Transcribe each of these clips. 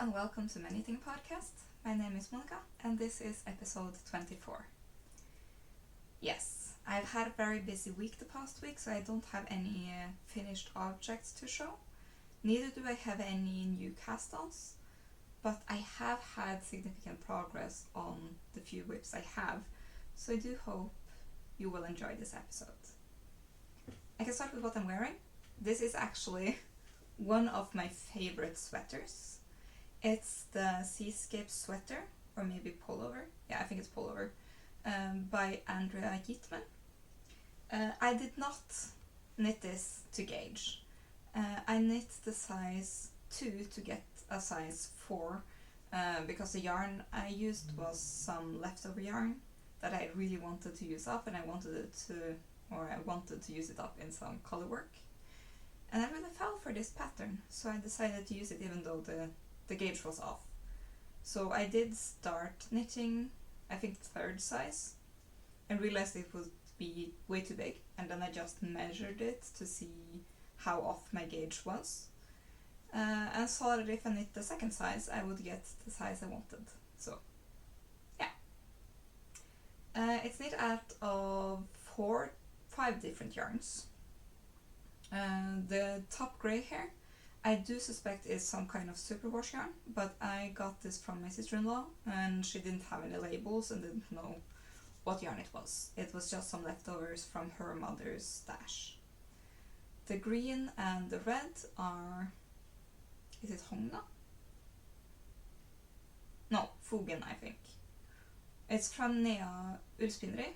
and welcome to Many Thing Podcast. My name is Monika and this is episode 24. Yes, I've had a very busy week the past week, so I don't have any finished objects to show. Neither do I have any new cast-ons, but I have had significant progress on the few whips I have, so I do hope you will enjoy this episode. I can start with what I'm wearing. This is actually one of my favorite sweaters. It's the Seascape sweater, or maybe pullover. Yeah, I think it's pullover, by Andrea Yetman. I did not knit this to gauge. I knit the size 2 to get a size 4 because the yarn I used was some leftover yarn that I really wanted to use up, and I wanted to use it up in some color work. And I really fell for this pattern, so I decided to use it even though the gauge was off. So I did start knitting, I think 3rd size, and realized it would be way too big, and then I just measured it to see how off my gauge was, and saw that if I knit the 2nd size I would get the size I wanted. So yeah. It's knit out of 5 different yarns. The top grey here I do suspect is some kind of superwash yarn, but I got this from my sister-in-law and she didn't have any labels and didn't know what yarn it was. It was just some leftovers from her mother's stash. The green and the red are... is it Fongen? No, Fongen, I think. It's from ullspinneri.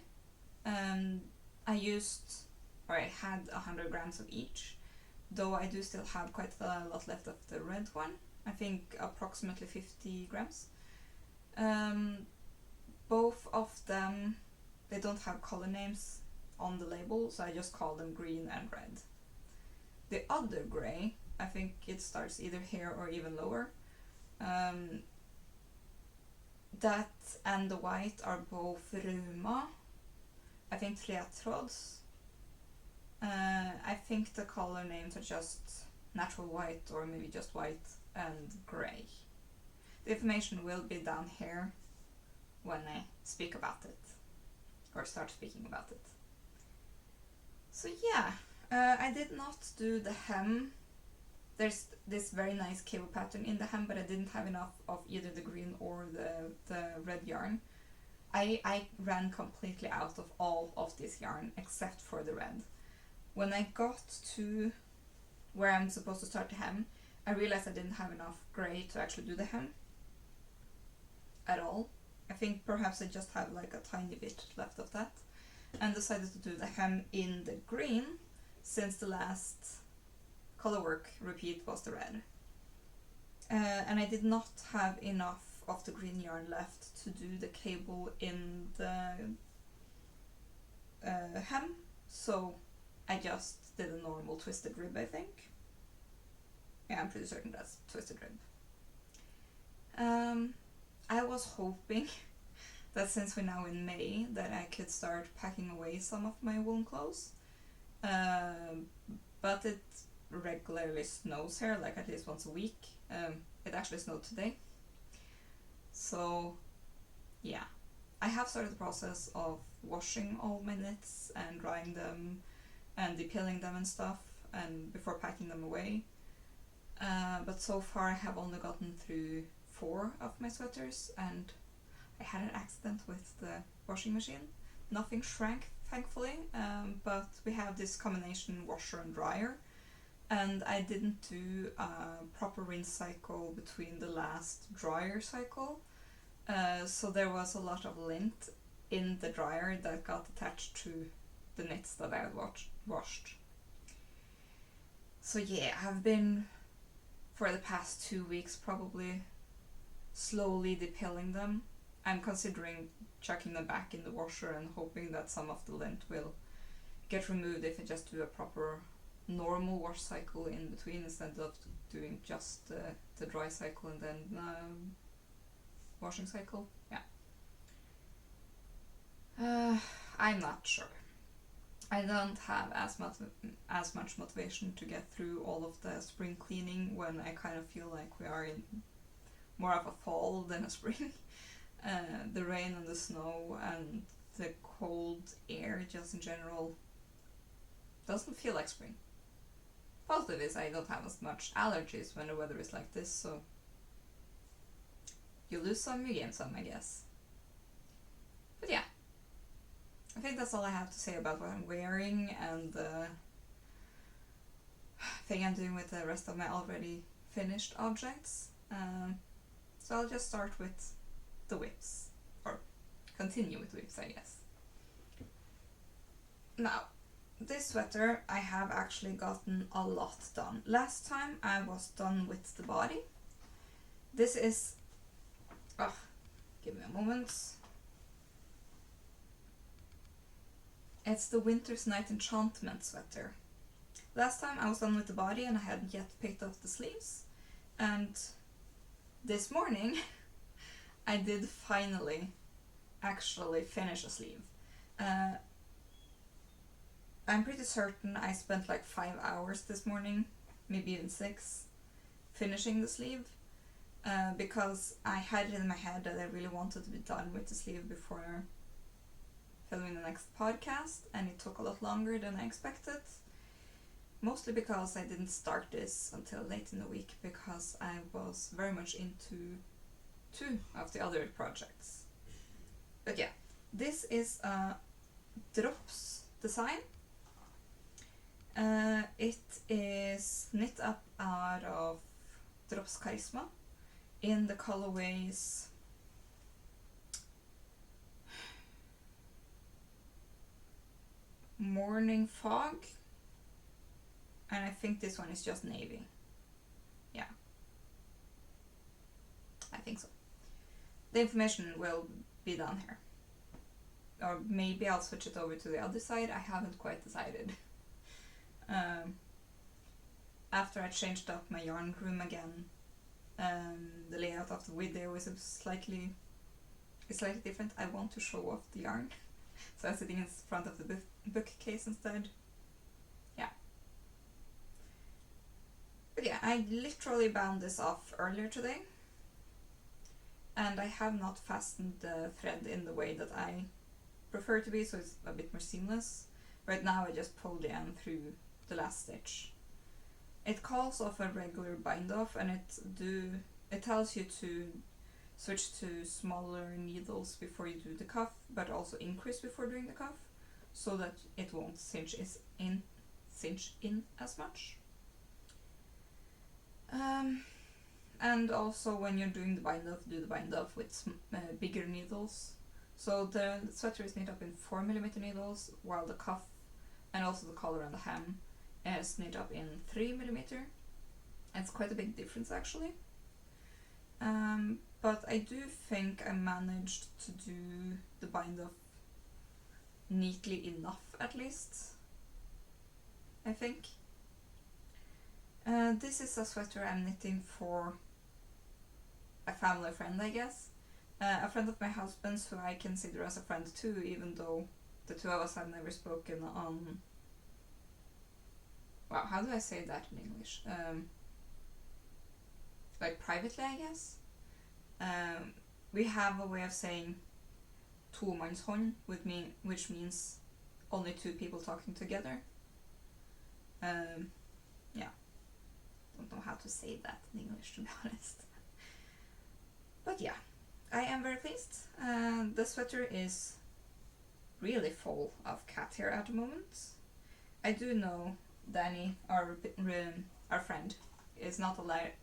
I had 100 grams of each, though I do still have quite a lot left of the red one. I think approximately 50 grams. Both of them, they don't have color names on the label, so I just call them green and red. The other grey, I think it starts either here or even lower. That and the white are both Rauma. I think tråds. I think the color names are just natural white or maybe just white and grey. The information will be down here when I speak about it, or start speaking about it. So yeah, I did not do the hem. There's this very nice cable pattern in the hem, but I didn't have enough of either the green or the red yarn. I ran completely out of all of this yarn except for the red. When I got to where I'm supposed to start the hem, I realized I didn't have enough grey to actually do the hem at all. I think perhaps I just have like a tiny bit left of that, and decided to do the hem in the green since the last color work repeat was the red. And I did not have enough of the green yarn left to do the cable in the hem, so I just did a normal twisted rib, I think. Yeah, I'm pretty certain that's twisted rib. I was hoping that since we're now in May that I could start packing away some of my woolen clothes. But it regularly snows here, like at least once a week. It actually snowed today. So yeah, I have started the process of washing all my knits and drying them and depiling them and stuff, and before packing them away. But so far I have only gotten through 4 of my sweaters, and I had an accident with the washing machine. Nothing shrank, thankfully, but we have this combination washer and dryer, and I didn't do a proper rinse cycle between the last dryer cycle, so there was a lot of lint in the dryer that got attached to the knits that I had washed. So yeah, I've been for the past 2 weeks probably slowly depiling them. I'm considering chucking them back in the washer and hoping that some of the lint will get removed if I just do a proper normal wash cycle in between instead of doing just the dry cycle and then washing cycle. Yeah. I'm not sure. I don't have as much motivation to get through all of the spring cleaning when I kind of feel like we are in more of a fall than a spring. The rain and the snow and the cold air just in general doesn't feel like spring. Positive is I don't have as much allergies when the weather is like this, so you lose some, you gain some, I guess. But yeah, I think that's all I have to say about what I'm wearing and the thing I'm doing with the rest of my already finished objects. So I'll just start with the whips, or continue with whips, I guess. Now, this sweater I have actually gotten a lot done. Last time I was done with the body. This is, give me a moment. It's the Winter's Night Enchantment sweater. Last time I was done with the body and I hadn't yet picked up the sleeves. And this morning I did finally actually finish a sleeve. I'm pretty certain I spent like 5 hours this morning, maybe even 6, finishing the sleeve. Because I had it in my head that I really wanted to be done with the sleeve before filming the next podcast, and it took a lot longer than I expected. Mostly because I didn't start this until late in the week, because I was very much into 2 of the other projects. But yeah, this is a drops design. It is knit up out of drops Karisma in the colorways Morning Fog, and I think this one is just navy. Yeah, I think so. The information will be down here, or maybe I'll switch it over to the other side. I haven't quite decided. After I changed up my yarn room again, the layout of the video is slightly different. I want to show off the yarn, so I'm sitting in front of the bookcase instead. Yeah. But yeah, I literally bound this off earlier today, and I have not fastened the thread in the way that I prefer to be, so it's a bit more seamless. Right now I just pull the end through the last stitch. It calls off a regular bind off, and it tells you to switch to smaller needles before you do the cuff, but also increase before doing the cuff, so that it won't cinch in as much. And also when you're doing the bind off, do the bind off with bigger needles. So the sweater is knit up in 4mm needles, while the cuff and also the collar and the hem is knit up in 3mm. It's quite a big difference actually. But I do think I managed to do the bind off neatly enough, at least. I think. This is a sweater I'm knitting for a family friend, I guess. A friend of my husband's who I consider as a friend too, even though the 2 of us have never spoken on... Wow, how do I say that in English? Like privately, I guess? We have a way of saying tomannshånd, which means only 2 people talking together. Yeah. Don't know how to say that in English, to be honest. But yeah, I am very pleased. The sweater is really full of cat hair at the moment. I do know Danny, our friend, is not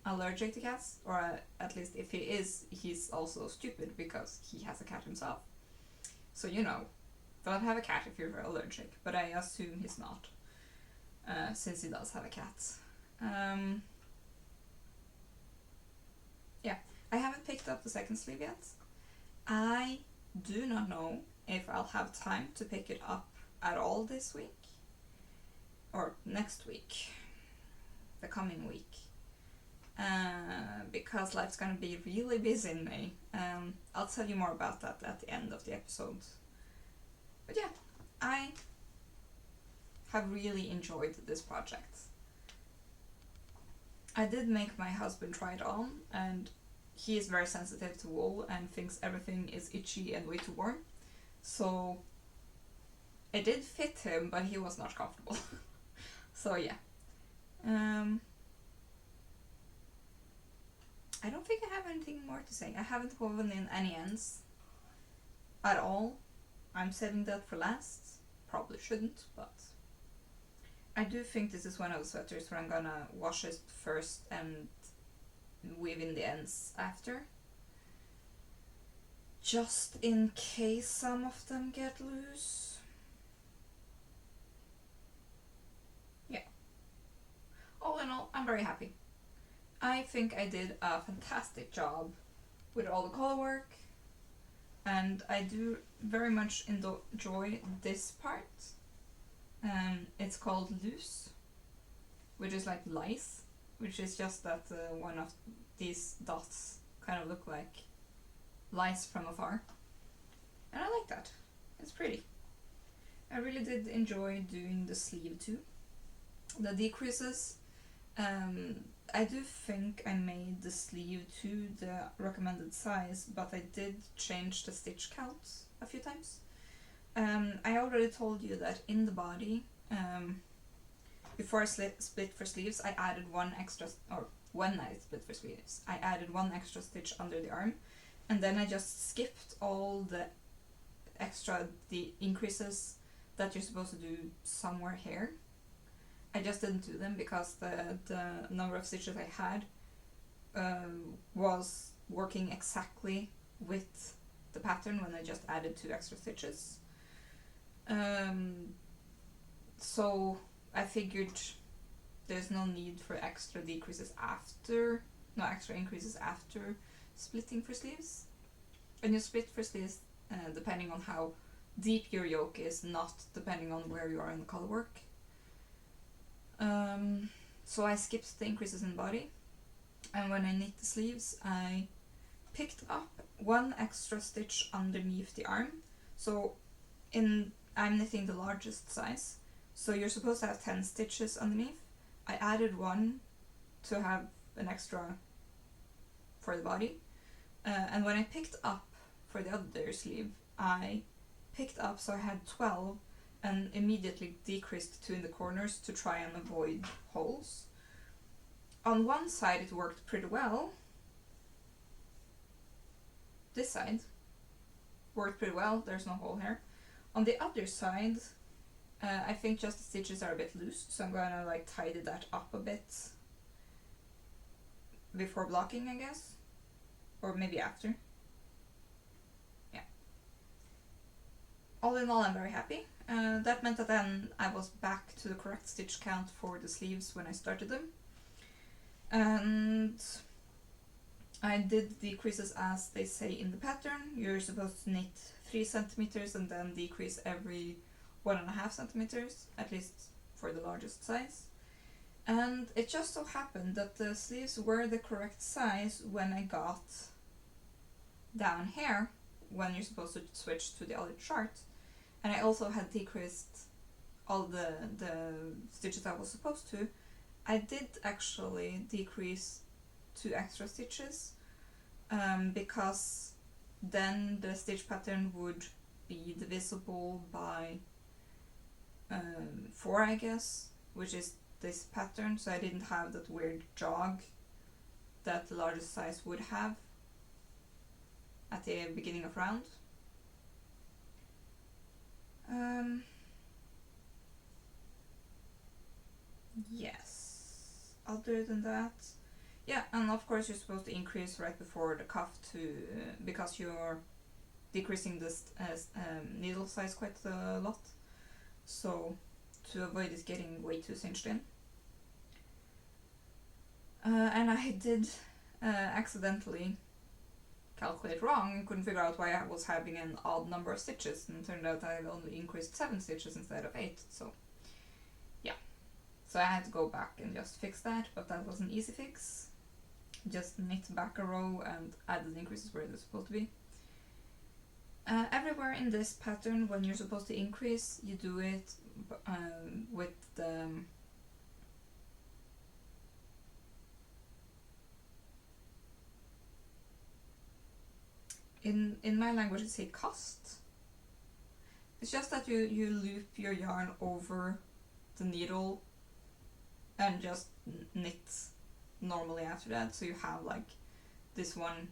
allergic to cats, or at least if he is, he's also stupid because he has a cat himself. So don't have a cat if you're allergic, but I assume he's not, since he does have a cat. Yeah, I haven't picked up the second sleeve yet. I do not know if I'll have time to pick it up at all this week, or next week, the coming week. Because life's gonna be really busy in May. I'll tell you more about that at the end of the episode. But yeah, I have really enjoyed this project. I did make my husband try it on, and he is very sensitive to wool and thinks everything is itchy and way too warm. So it did fit him, but he was not comfortable. So yeah. I don't think I have anything more to say. I haven't woven in any ends at all. I'm saving that for last. Probably shouldn't, but I do think this is one of the sweaters where I'm gonna wash it first and weave in the ends after. Just in case some of them get loose. Yeah. All in all, I'm very happy. I think I did a fantastic job with all the color work, and I do very much enjoy this part. It's called loose, which is like lice, which is just that one of these dots kind of look like lice from afar, and I like that. It's pretty. I really did enjoy doing the sleeve too. The decreases, I do think I made the sleeve to the recommended size, but I did change the stitch count a few times. I already told you that in the body, before I split for sleeves, I added one extra, or when I split for sleeves, I added one extra stitch under the arm, and then I just skipped all the increases that you're supposed to do somewhere here. I just didn't do them because the number of stitches I had was working exactly with the pattern when I just added 2 extra stitches. So I figured there's no need for extra increases after splitting for sleeves. And you split for sleeves depending on how deep your yoke is, not depending on where you are in the color work. So I skipped the increases in the body, and when I knit the sleeves I picked up 1 extra stitch underneath the arm. So I'm knitting the largest size, so you're supposed to have 10 stitches underneath. I added 1 to have an extra for the body, and when I picked up for the other sleeve, I picked up so I had 12 and immediately decreased 2 in the corners to try and avoid holes. On one side it worked pretty well. This side worked pretty well, there's no hole here. On the other side, I think just the stitches are a bit loose, so I'm gonna like tidy that up a bit before blocking, I guess, or maybe after. Yeah. All in all, I'm very happy. That meant that then I was back to the correct stitch count for the sleeves when I started them. And I did decreases as they say in the pattern. You're supposed to knit 3 centimeters and then decrease every 1.5 centimeters, at least for the largest size. And it just so happened that the sleeves were the correct size when I got down here, when you're supposed to switch to the other chart. And I also had decreased all the stitches I was supposed to. I did actually decrease 2 extra stitches, because then the stitch pattern would be divisible by 4, I guess, which is this pattern, so I didn't have that weird jog that the largest size would have at the beginning of round. Yes, other than that, yeah, and of course you're supposed to increase right before the cuff because you're decreasing this needle size quite a lot, so to avoid it getting way too cinched in. And I did accidentally calculate wrong and couldn't figure out why I was having an odd number of stitches, and it turned out I had only increased 7 stitches instead of 8, so yeah. So I had to go back and just fix that, but that was an easy fix. Just knit back a row and add the increases where they're supposed to be. Everywhere in this pattern, when you're supposed to increase, you do it with the in my language you say kast. It's just that you loop your yarn over the needle and just knit normally after that, so you have like this one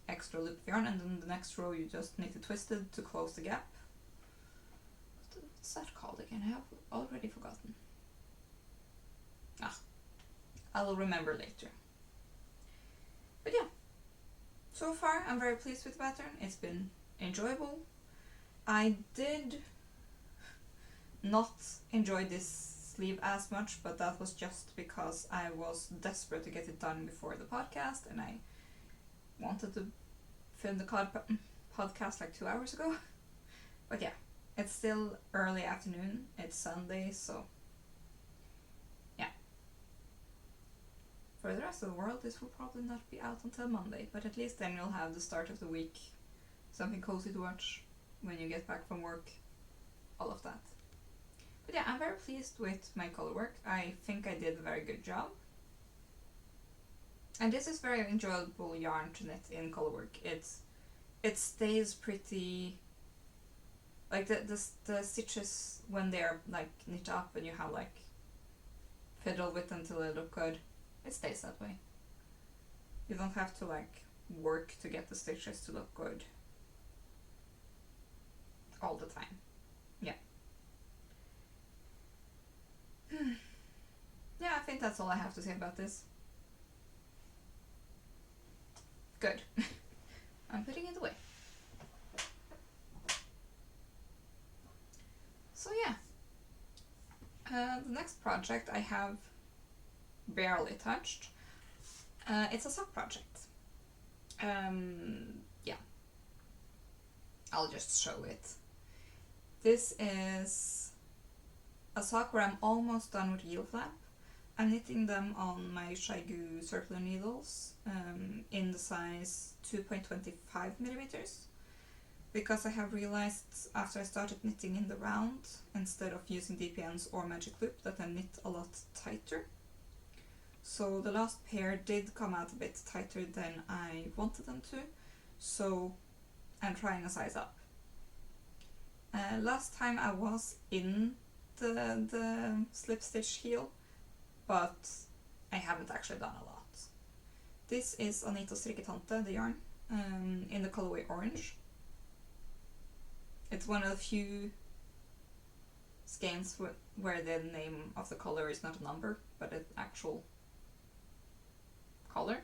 extra loop of yarn, and then the next row you just knit it twisted to close the gap. What's that called again? I have already forgotten. I will remember later. But yeah, so far I'm very pleased with the pattern. It's been enjoyable. I did not enjoy this sleeve as much, but that was just because I was desperate to get it done before the podcast, and I wanted to film the podcast like 2 hours ago. But yeah, it's still early afternoon. It's Sunday, so yeah. For the rest of the world, this will probably not be out until Monday, but at least then you'll have the start of the week, something cozy to watch when you get back from work, all of that. But yeah, I'm very pleased with my color work. I think I did a very good job. And this is very enjoyable yarn to knit in color work. It stays pretty, like the stitches when they're like knit up and you have like fiddle with them till they look good, it stays that way. You don't have to like work to get the stitches to look good all the time. Yeah. Yeah, I think that's all I have to say about this. Good. I'm putting it away. So yeah. The next project I have barely touched. It's a sock project. Yeah. I'll just show it. This is a sock where I'm almost done with heel flap. I'm knitting them on my Shaigu circular needles in the size 2.25 millimeters, because I have realized after I started knitting in the round instead of using DPNs or magic loop that I knit a lot tighter. So the last pair did come out a bit tighter than I wanted them to, so I'm trying a size up. Last time I was in the slip stitch heel, but I haven't actually done a lot. This is Anita Strikketante, the yarn, in the colorway orange. It's one of the few skeins where the name of the color is not a number, but an actual color.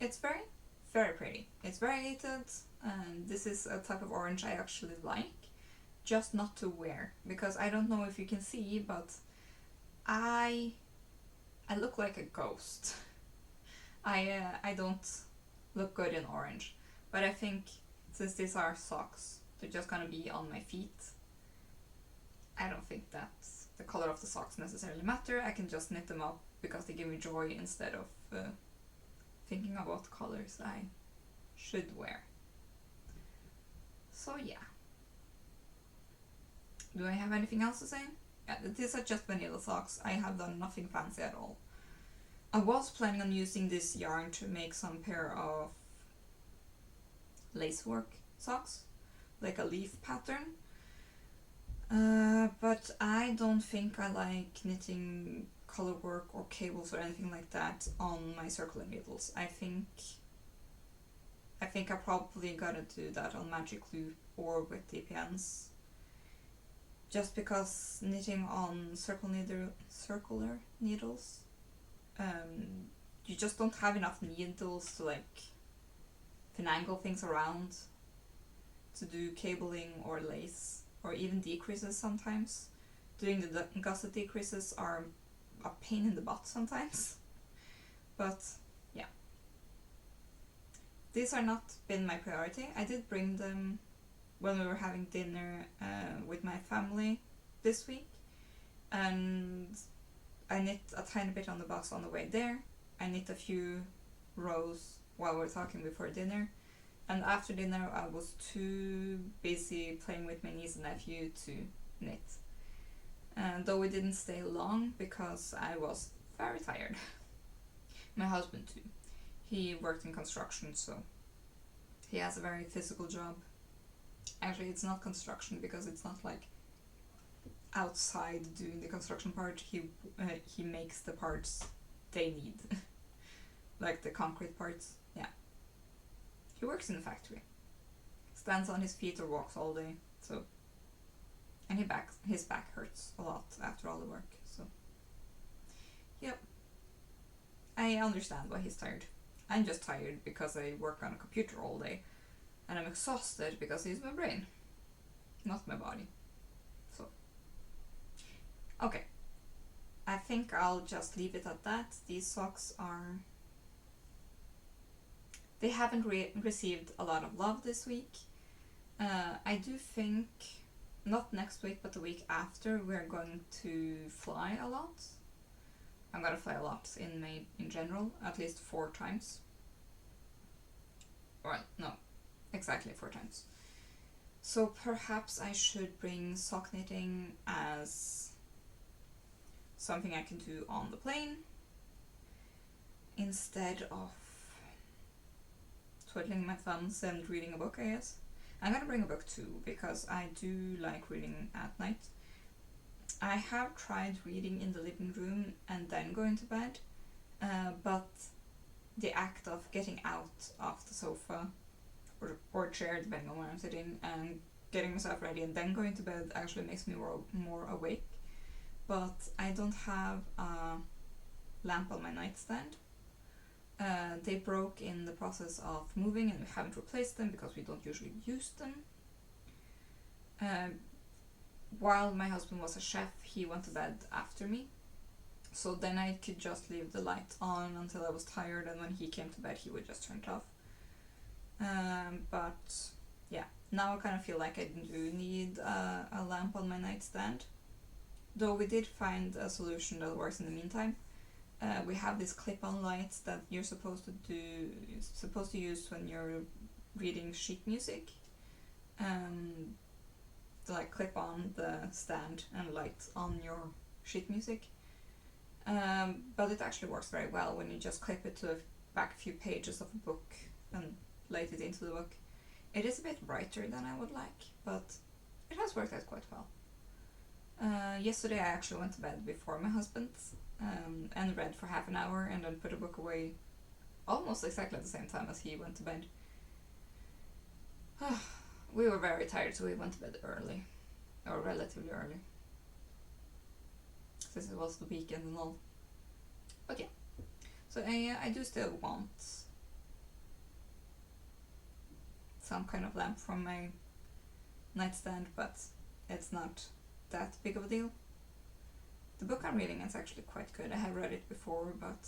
It's very, very pretty. It's variegated, and this is a type of orange I actually like, just not to wear, because I don't know if you can see, but I look like a ghost. I don't look good in orange, but I think since these are socks, they're just gonna be on my feet. I don't think that the color of the socks necessarily matter. I can just knit them up because they give me joy instead of thinking about what colors I should wear. So yeah. Do I have anything else to say? Yeah, these are just vanilla socks. I have done nothing fancy at all. I was planning on using this yarn to make some pair of lacework socks, like a leaf pattern. But I don't think I like knitting color work or cables or anything like that on my circular needles. I think I probably gotta do that on magic loop or with DPNs. Just because knitting on circular needles, you just don't have enough needles to like finagle things around to do cabling or lace or even decreases sometimes. Doing the gusset decreases are a pain in the butt sometimes. But yeah. These are not been my priority. I did bring them when we were having dinner with my family this week, and I knit a tiny bit on the box on the way there. I knit a few rows while we were talking before dinner, and after dinner I was too busy playing with my niece and nephew to knit. And though we didn't stay long because I was very tired. My husband too. He worked in construction, so He has a very physical job. Actually, it's not construction because it's not like outside doing the construction part. He makes the parts they need, like the concrete parts. Yeah. He works in a factory. Stands on his feet or walks all day. So, and his back hurts a lot after all the work. So, yep. I understand why he's tired. I'm just tired because I work on a computer all day, and I'm exhausted because it's my brain, not my body. So, okay. I think I'll just leave it at that. These socks are... They haven't received a lot of love this week. I do think, not next week, but the week after, we're going to fly a lot. I'm gonna fly a lot in May in general, at least 4 times. Well, no, exactly 4 times. So perhaps I should bring sock knitting as something I can do on the plane instead of twiddling my thumbs and reading a book, I guess. I'm gonna bring a book too, because I do like reading at night. I have tried reading in the living room and then going to bed, but the act of getting out of the sofa or chair, depending on where I'm sitting, and getting myself ready and then going to bed actually makes me more awake. But I don't have a lamp on my nightstand. They broke in the process of moving and we haven't replaced them because we don't usually use them. While my husband was a chef, he went to bed after me. So then I could just leave the light on until I was tired, and when he came to bed he would just turn it off. But yeah, now I kind of feel like I do need a lamp on my nightstand. Though we did find a solution that works in the meantime. We have these clip-on lights that you're supposed to use when you're reading sheet music. To like clip on the stand and light on your sheet music. But it actually works very well when you just clip it to the back a few pages of a book and light it into the book. It is a bit brighter than I would like, but it has worked out quite well. Yesterday I actually went to bed before my husband and read for half an hour and then put a book away almost exactly at the same time as he went to bed. We were very tired, so we went to bed early, or relatively early, since it was the weekend and all. But yeah, so I do still want some kind of lamp from my nightstand, but it's not that big of a deal. The book I'm reading is actually quite good. I have read it before, but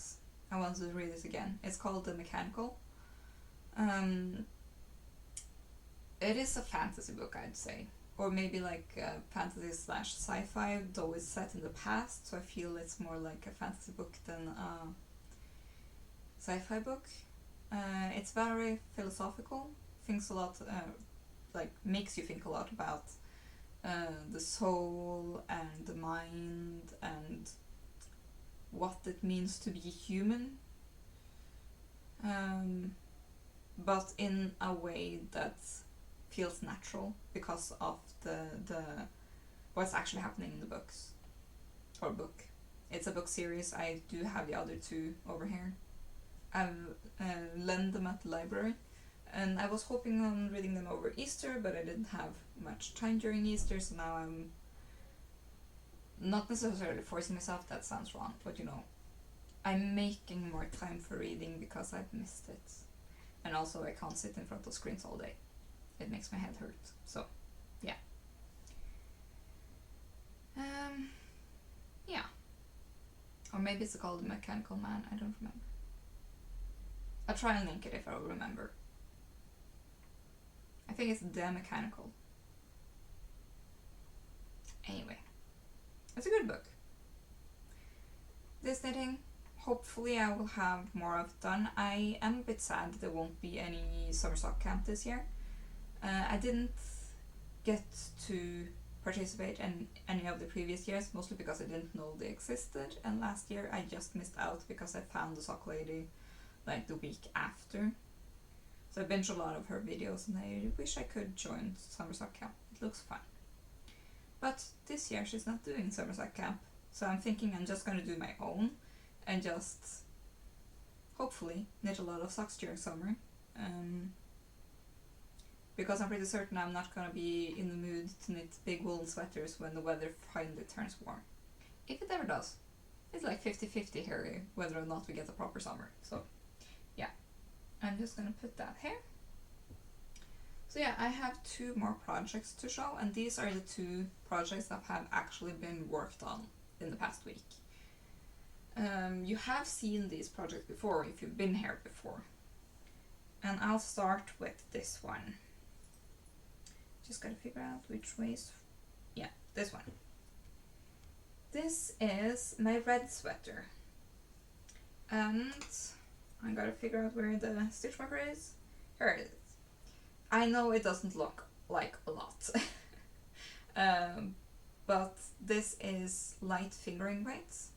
I want to read it again. It's called The Mechanical. It is a fantasy book, I'd say, or maybe like fantasy / sci-fi, though it's set in the past, so I feel it's more like a fantasy book than a sci-fi book. It's very philosophical, thinks a lot, like makes you think a lot about the soul and the mind and what it means to be human, but in a way that feels natural because of the what's actually happening in the books or book. It's a book series. I do have the other 2 over here. I've lent them at the library, and I was hoping on reading them over Easter, but I didn't have much time during Easter, so now I'm not necessarily forcing myself, that sounds wrong, but you know, I'm making more time for reading because I've missed it. And also I can't sit in front of screens all day. It makes my head hurt, so yeah. Yeah. Or maybe it's called Mechanical Man, I don't remember. I'll try and link it if I will remember. I think it's The Mechanical. Anyway, it's a good book. This knitting, hopefully I will have more of it done. I am a bit sad there won't be any summer sock camp this year. I didn't get to participate in any of the previous years, mostly because I didn't know they existed, and last year I just missed out because I found the sock lady like the week after. So I binge a lot of her videos and I wish I could join summer sock camp. It looks fun. But this year she's not doing summer sock camp, so I'm thinking I'm just gonna do my own and just hopefully knit a lot of socks during summer. Because I'm pretty certain I'm not gonna be in the mood to knit big woolen sweaters when the weather finally turns warm. If it ever does. It's like 50-50 here whether or not we get a proper summer. So yeah, I'm just gonna put that here. So yeah, I have 2 more projects to show, and these are the 2 projects that have actually been worked on in the past week. You have seen these projects before if you've been here before. And I'll start with this one. Just gotta figure out which ways. Yeah, this one. This is my red sweater. And I gotta figure out where the stitch marker is. Here it is. I know it doesn't look like a lot. But this is light fingering weights.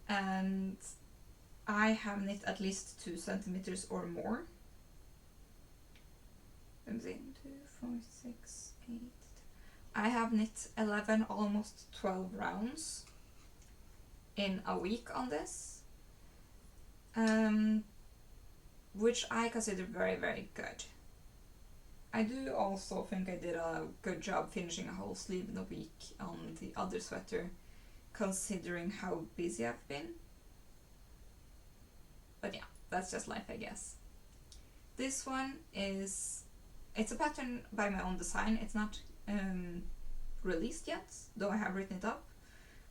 And I have knit at least 2 centimeters or more. Let me see, 2, 4, 6, 8. I have knit 11, almost 12 rounds in a week on this, which I consider very, very good. I do also think I did a good job finishing a whole sleeve in a week on the other sweater, considering how busy I've been. But yeah, that's just life, I guess. This one is, it's a pattern by my own design. It's not released yet, though I have written it up.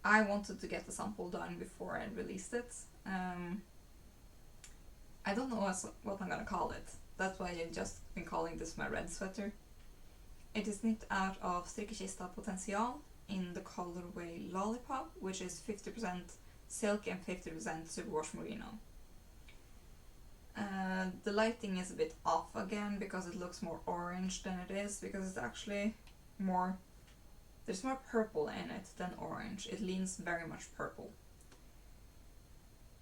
I wanted to get the sample done before I released it. I don't know what I'm gonna call it. That's why I've just been calling this my red sweater. It is knit out of Strikkekista Potensial in the colorway Lollipop, which is 50% silk and 50% superwash merino. The lighting is a bit off again because it looks more orange than it is, because it's actually more, there's more purple in it than orange. It leans very much purple.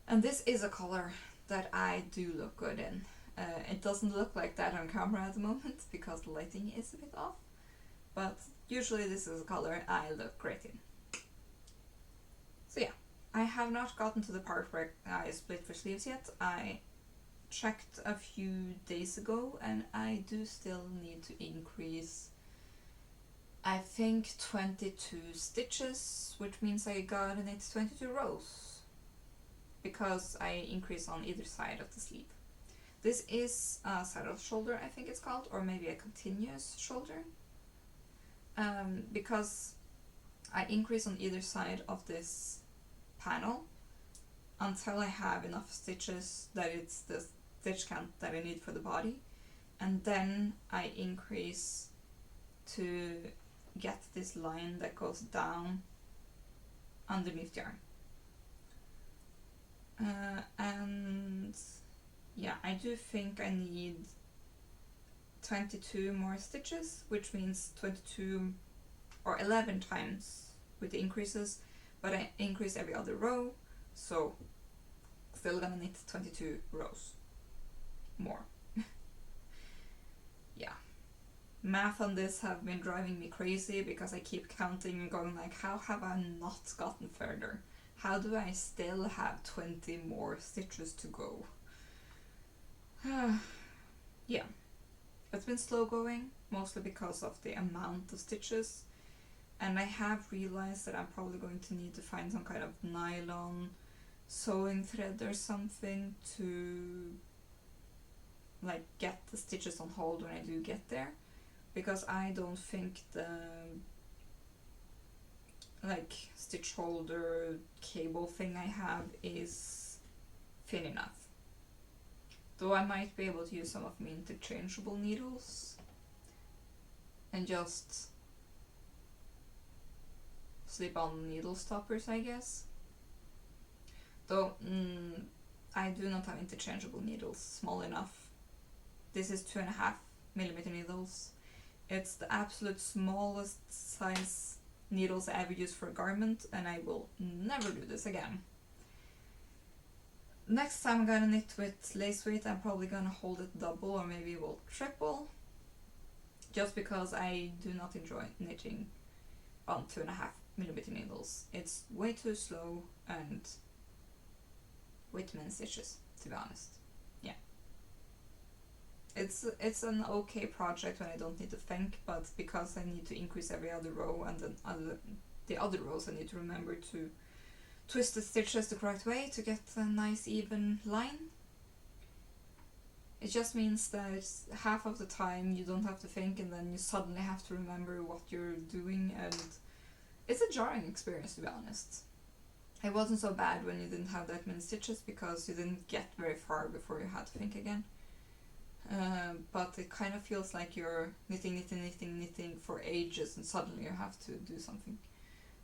And this is a color that I do look good in. It doesn't look like that on camera at the moment because the lighting is a bit off, but usually this is a color I look great in. So yeah, I have not gotten to the part where I split for sleeves yet. I checked a few days ago and I do still need to increase, I think, 22 stitches, which means I gotta knit 22 rows because I increase on either side of the sleeve. This is a saddle shoulder, I think it's called, or maybe a continuous shoulder, because I increase on either side of this panel until I have enough stitches that it's the stitch count that I need for the body, and then I increase to get this line that goes down underneath the yarn. And yeah, I do think I need 22 more stitches, which means 22 or 11 times with the increases, but I increase every other row, so still gonna knit 22 rows more. Yeah, math on this have been driving me crazy because I keep counting and going like, how have I not gotten further? How do I still have 20 more stitches to go? Yeah, it's been slow going, mostly because of the amount of stitches, and I have realized that I'm probably going to need to find some kind of nylon sewing thread or something to like get the stitches on hold when I do get there, because I don't think the like stitch holder cable thing I have is thin enough. Though I might be able to use some of my interchangeable needles and just slip on needle stoppers, I guess. Though I do not have interchangeable needles small enough. This is 2.5mm needles. It's the absolute smallest size needles I ever use for a garment, and I will never do this again. next time I'm gonna knit with lace weight, I'm probably gonna hold it double or maybe will triple, just because I do not enjoy knitting on 2.5mm needles. It's way too slow and way too many stitches, to be honest. Yeah. It's an okay project when I don't need to think, but because I need to increase every other row, and then the other rows I need to remember to twist the stitches the correct way to get a nice even line. It just means that half of the time you don't have to think, and then you suddenly have to remember what you're doing, and it's a jarring experience, to be honest. It wasn't so bad when you didn't have that many stitches, because you didn't get very far before you had to think again. But it kind of feels like you're knitting for ages, and suddenly you have to do something.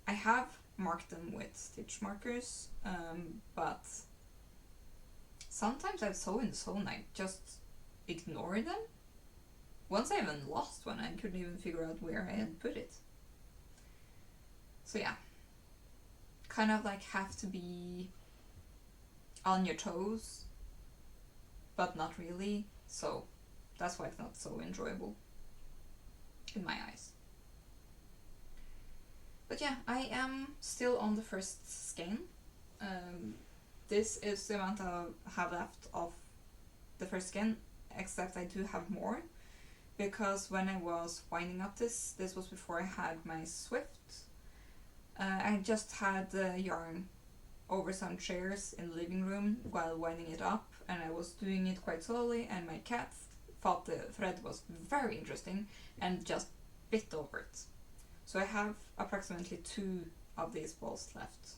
I have marked them with stitch markers, but sometimes I'm so in the zone I just ignore them. Once I even lost one, I couldn't even figure out where I had put it. So yeah, kind of like have to be on your toes, but not really, so that's why it's not so enjoyable in my eyes. But yeah, I am still on the first skein. This is the amount I have left of the first skein, except I do have more, because when I was winding up this was before I had my Swift. I just had the yarn over some chairs in the living room while winding it up, and I was doing it quite slowly, and my cat thought the thread was very interesting and just bit over it. So I have approximately 2 of these balls left.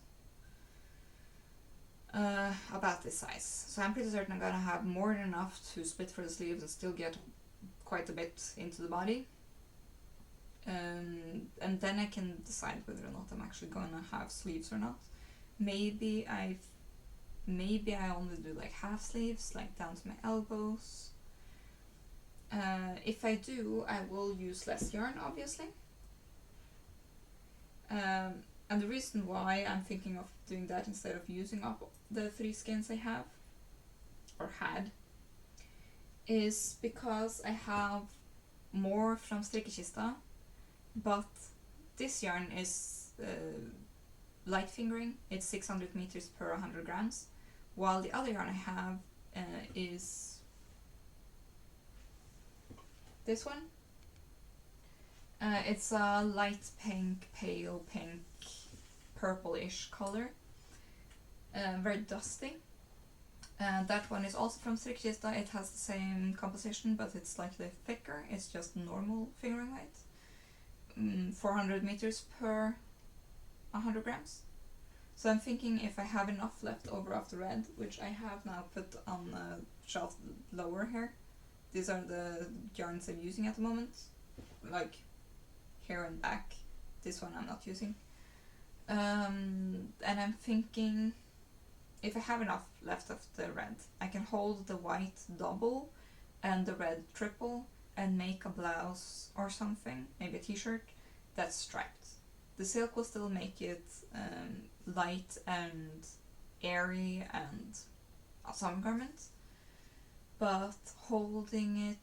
About this size. So I'm pretty certain I'm gonna have more than enough to split for the sleeves and still get quite a bit into the body. And then I can decide whether or not I'm actually gonna have sleeves or not. Maybe I only do like half sleeves, like down to my elbows. If I do, I will use less yarn, obviously. And the reason why I'm thinking of doing that instead of using up the 3 skeins I have, or had, is because I have more from Strikkekista, but this yarn is light fingering. It's 600 meters per 100 grams, while the other yarn I have is this one. It's a light pink, pale pink, purplish color, very dusty. That one is also from Strikkekista. It has the same composition, but it's slightly thicker. It's just normal fingering weight, 400 meters per 100 grams. So I'm thinking if I have enough left over of the red, which I have now put on a shelf lower here. These are the yarns I'm using at the moment, like here and back. This one I'm not using. And I'm thinking if I have enough left of the red, I can hold the white double and the red triple and make a blouse or something, maybe a t-shirt that's striped. The silk will still make it light and airy and a summer garment, but holding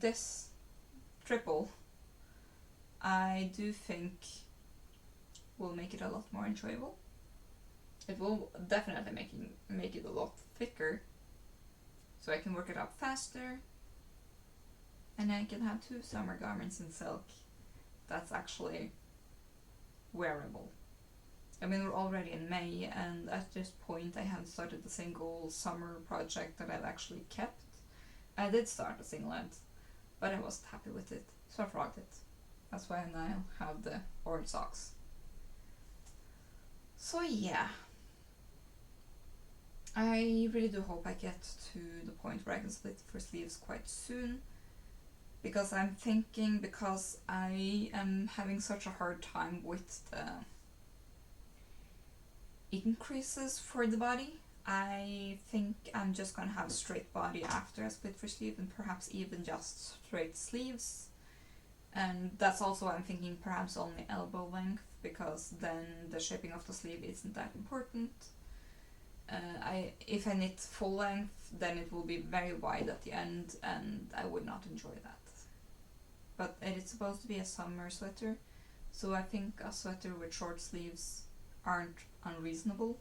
this triple, I do think will make it a lot more enjoyable. It will definitely make it a lot thicker, so I can work it up faster, and I can have 2 summer garments in silk that's actually wearable. I mean, we're already in May, and at this point I haven't started the single summer project that I've actually kept. I did start a singlet, but I wasn't happy with it, so I frogged it. That's why I now have the orange socks. So yeah, I really do hope I get to the point where I can split for sleeves quite soon, because I'm thinking, because I am having such a hard time with the increases for the body, I think I'm just gonna have a straight body after I split for sleeve, and perhaps even just straight sleeves. And that's also why I'm thinking perhaps only elbow length, because then the shaping of the sleeve isn't that important. If I knit full length, then it will be very wide at the end, and I would not enjoy that. But it's supposed to be a summer sweater, so I think a sweater with short sleeves aren't unreasonable.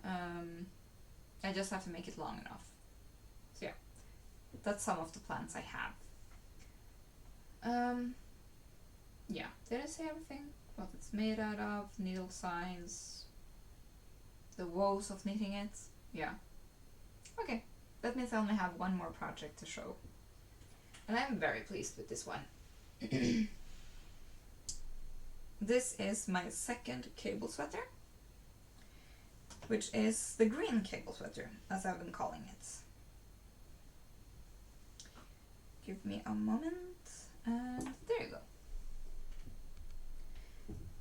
I just have to make it long enough. So yeah, that's some of the plans I have. Yeah, did I say everything? What it's made out of, needle size, the woes of knitting it. Yeah. Okay, that means I only have one more project to show. And I'm very pleased with this one. This is my second cable sweater, which is the green cable sweater, as I've been calling it. Give me a moment, and there you go.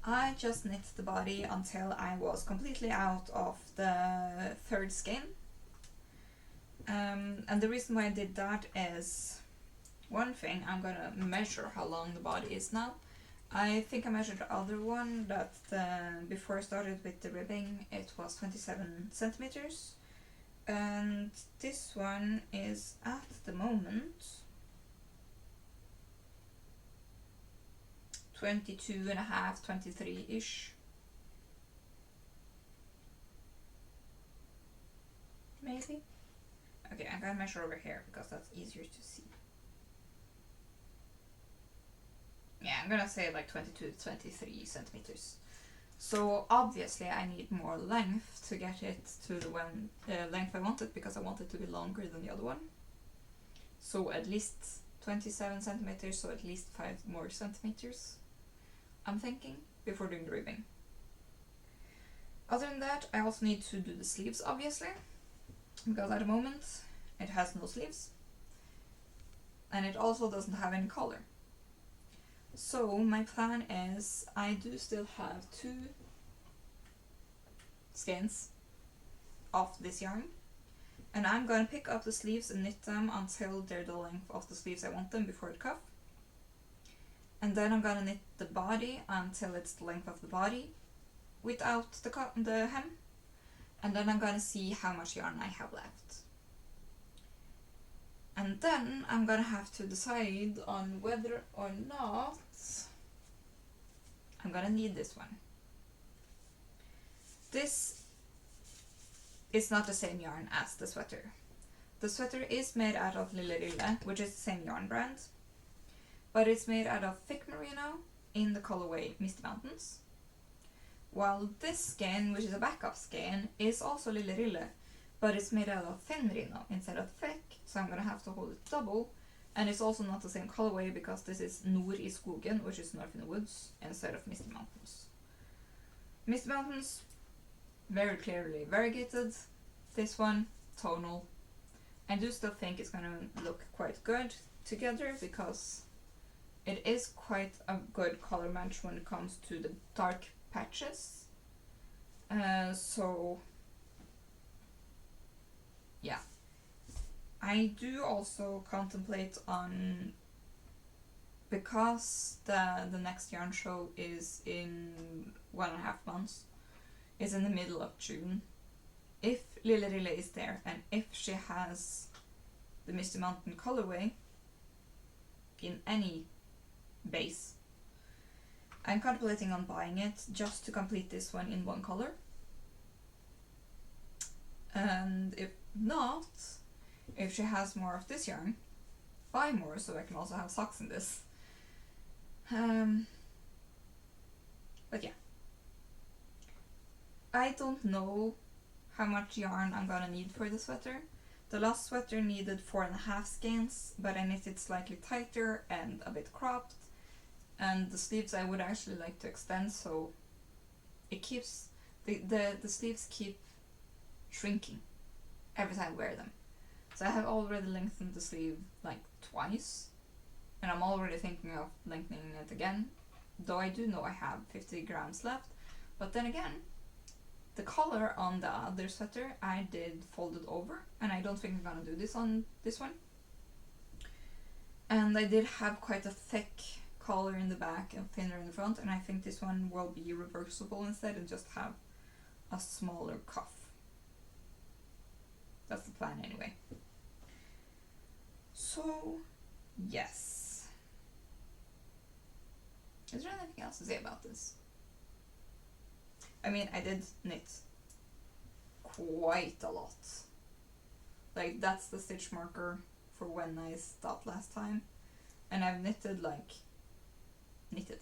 I just knit the body until I was completely out of the third skein. And the reason why I did that is, one thing, I'm gonna measure how long the body is now. I think I measured the other one that before I started with the ribbing, it was 27 centimeters. And this one is at the moment 22.5, 23-ish. Maybe? Okay, I'm gonna measure over here because that's easier to see. Yeah, I'm gonna say like 22 to 23 centimeters. So obviously I need more length to get it to the length I wanted, because I want it to be longer than the other one. So at least 27 centimeters, so at least 5 more centimeters, I'm thinking, before doing the ribbing. Other than that, I also need to do the sleeves, obviously, because at the moment it has no sleeves, and it also doesn't have any collar. So my plan is, I do still have 2 skeins of this yarn, and I'm gonna pick up the sleeves and knit them until they're the length of the sleeves I want them before the cuff. And then I'm gonna knit the body until it's the length of the body without the hem. And then I'm gonna see how much yarn I have left. And then I'm gonna have to decide on whether or not I'm gonna need this one. This is not the same yarn as the sweater. The sweater is made out of Rille, which is the same yarn brand, but it's made out of thick merino in the colorway Misty Mountains. While this skein, which is a backup skein, is also Rille, but it's made out of thin merino instead of thick, so I'm gonna have to hold it double. And it's also not the same colorway, because this is Natur i skogen, which is north in the woods, instead of Misty Mountains. Misty Mountains, very clearly variegated. This one, tonal. I do still think it's gonna look quite good together, because it is quite a good color match when it comes to the dark patches. So yeah. I do also contemplate on, because the next yarn show is in 1.5 months, is in the middle of June. If Rille is there, and if she has the Misty Mountain colorway in any base, I'm contemplating on buying it just to complete this one in one color. And if not, if she has more of this yarn, buy more so I can also have socks in this. But yeah. I don't know how much yarn I'm gonna need for the sweater. The last sweater needed 4.5 skeins, but I knit it slightly tighter and a bit cropped. And the sleeves I would actually like to extend, so it keeps, the sleeves keep shrinking every time I wear them. So I have already lengthened the sleeve like twice, and I'm already thinking of lengthening it again, though I do know I have 50 grams left. But then again, the collar on the other sweater I did fold it over, and I don't think I'm gonna do this on this one. And I did have quite a thick collar in the back and thinner in the front, and I think this one will be reversible instead and just have a smaller cuff. That's the plan anyway. So, yes. Is there anything else to say about this? I mean, I did knit quite a lot. Like, that's the stitch marker for when I stopped last time. And I've knitted like, knit.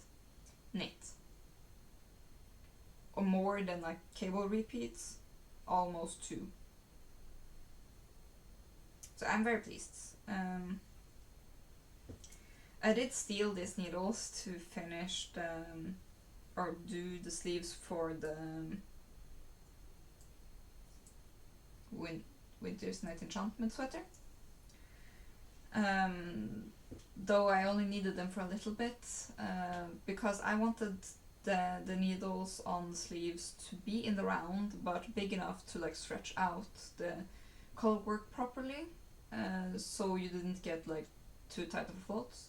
Or more than like cable repeats, almost 2. So I'm very pleased. I did steal these needles to finish the, or do the sleeves for the Winter's Night Enchantment sweater. Though I only needed them for a little bit, because I wanted the needles on the sleeves to be in the round, but big enough to like stretch out the color work properly, so you didn't get like too tight of floats.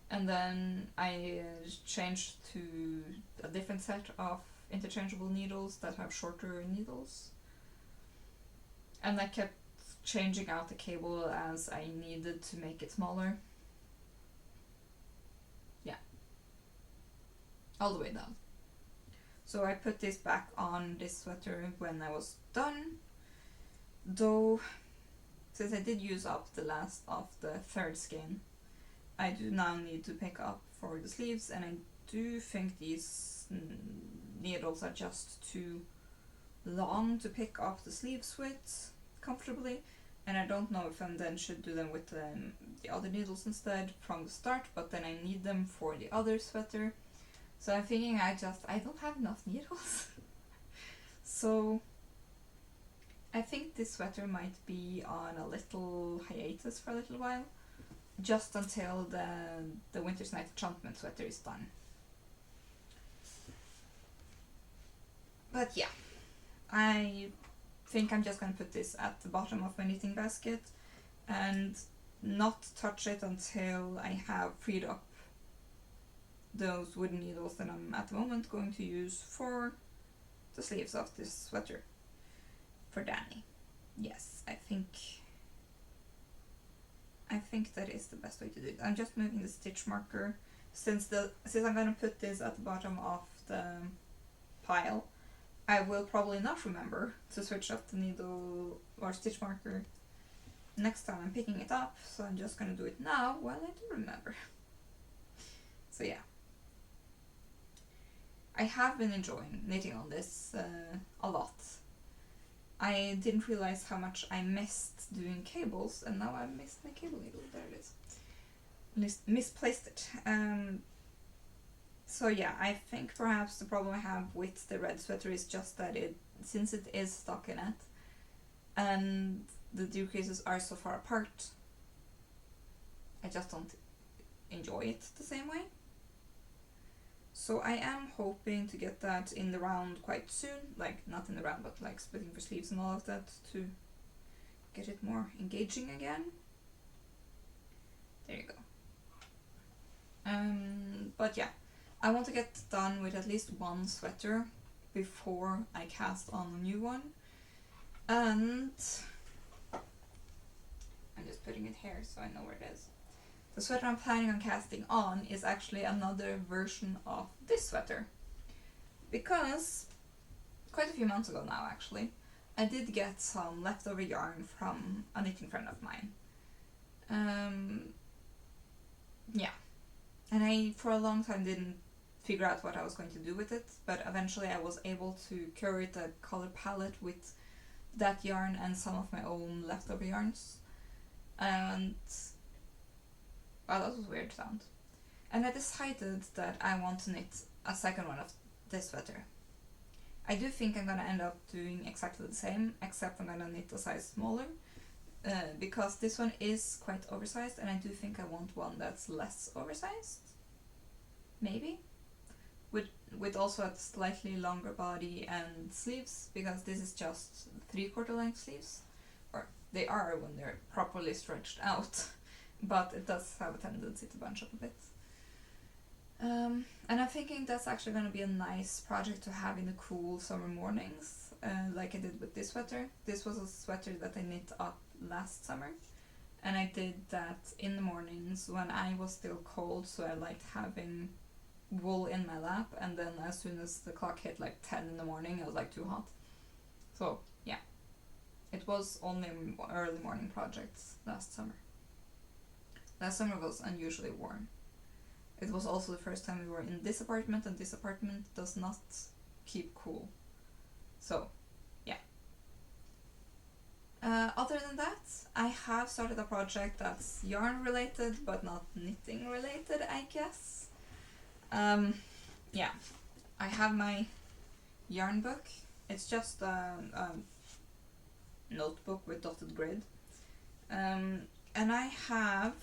And then I changed to a different set of interchangeable needles that have shorter needles. And I kept changing out the cable as I needed to make it smaller. Yeah. All the way down. So I put this back on this sweater when I was done. Though, since I did use up the last of the third skein, I do now need to pick up for the sleeves, and I do think these needles are just too long to pick up the sleeves with comfortably, and I don't know if I then should do them with the other needles instead from the start, but then I need them for the other sweater. So I'm thinking I don't have enough needles. So I think this sweater might be on a little hiatus for a little while, just until the Winter's Night Enchantment sweater is done. But yeah, I think I'm just going to put this at the bottom of my knitting basket and not touch it until I have freed up those wooden needles that I'm at the moment going to use for the sleeves of this sweater for Danny. Yes, I think that is the best way to do it. I'm just moving the stitch marker since I'm going to put this at the bottom of the pile. I will probably not remember to switch up the needle or stitch marker next time I'm picking it up, so I'm just going to do it now while I do remember. So yeah. I have been enjoying knitting on this a lot. I didn't realize how much I missed doing cables, and now I've missed my cable needle. There it is. Misplaced it. So yeah, I think perhaps the problem I have with the red sweater is just that since it is stockinette and the decreases are so far apart, I just don't enjoy it the same way. So I am hoping to get that in the round quite soon, like not in the round, but like splitting for sleeves and all of that to get it more engaging again. There you go. But yeah, I want to get done with at least one sweater before I cast on a new one. And I'm just putting it here so I know where it is. The sweater I'm planning on casting on is actually another version of this sweater. Because, quite a few months ago now actually, I did get some leftover yarn from a knitting friend of mine. Yeah. And I, for a long time, didn't figure out what I was going to do with it, but eventually I was able to curate a color palette with that yarn and some of my own leftover yarns. And wow, that was a weird sound. And I decided that I want to knit a second one of this sweater. I do think I'm gonna end up doing exactly the same, except I'm gonna knit a size smaller, because this one is quite oversized, and I do think I want one that's less oversized. Maybe. With also a slightly longer body and sleeves, because this is just 3/4 length sleeves. Or they are when they're properly stretched out. But it does have a tendency to bunch up a bit. And I'm thinking that's actually going to be a nice project to have in the cool summer mornings, like I did with this sweater. This was a sweater that I knit up last summer, and I did that in the mornings when I was still cold, so I liked having wool in my lap, and then as soon as the clock hit like 10 in the morning, I was like too hot. So yeah, it was only early morning projects last summer. Last summer was unusually warm. It was also the first time we were in this apartment, and this apartment does not keep cool. So, yeah. Other than that, I have started a project that's yarn related, but not knitting related, I guess. Yeah. I have my yarn book. It's just a notebook with dotted grid. And I have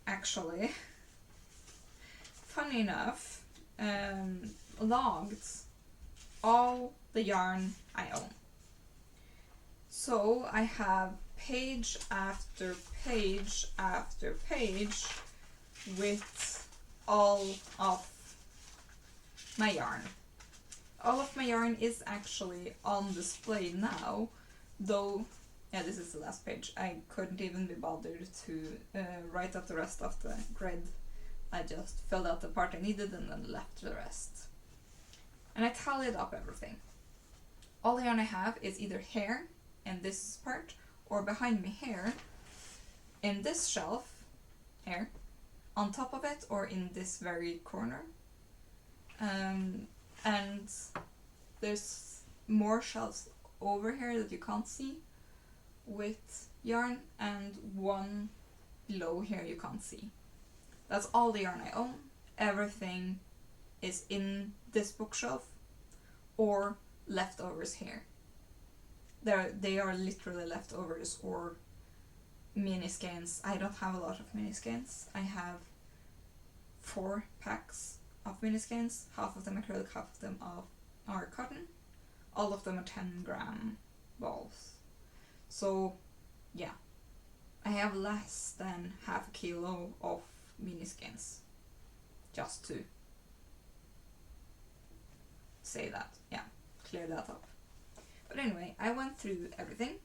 actually, funny enough, logged all the yarn I own. So I have page after page after page with all of my yarn. All of my yarn is actually on display now, though. Yeah, this is the last page. I couldn't even be bothered to write up the rest of the grid. I just filled out the part I needed and then left the rest. And I tallied up everything. All the yarn I have is either here in this part, or behind me here, in this shelf, here, on top of it, or in this very corner. And there's more shelves over here that you can't see with yarn, and one below here you can't see. That's all the yarn I own. Everything is in this bookshelf or leftovers here. They are literally leftovers or mini skeins. I don't have a lot of mini skeins. I have 4 packs of mini skeins, half of them acrylic, half of them are cotton. All of them are 10-gram balls. So, yeah, I have less than half a kilo of mini skeins. Just to say that, yeah, clear that up. But anyway, I went through everything.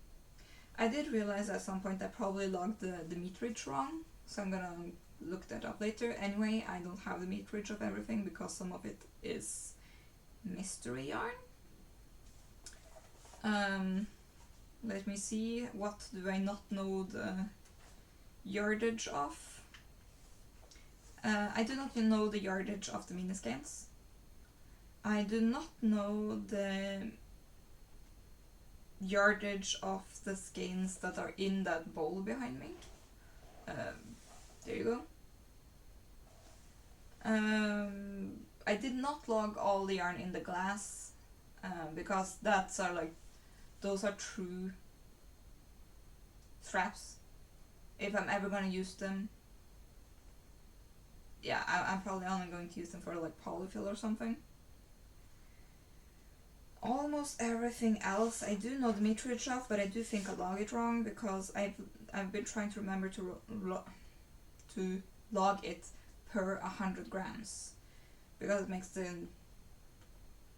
I did realize at some point I probably logged the meterage wrong, so I'm gonna look that up later. Anyway, I don't have the meterage of everything because some of it is mystery yarn. Let me see, what do I not know the yardage of? I do not know the yardage of the mini skeins. I do not know the yardage of the skeins that are in that bowl behind me. There you go. I did not log all the yarn in the glass because those are true straps. If I'm ever going to use them, yeah, I'm probably only going to use them for like polyfill or something. Almost everything else I do know the meterage of, but I do think I log it wrong because I've been trying to remember to log it per 100 grams because it makes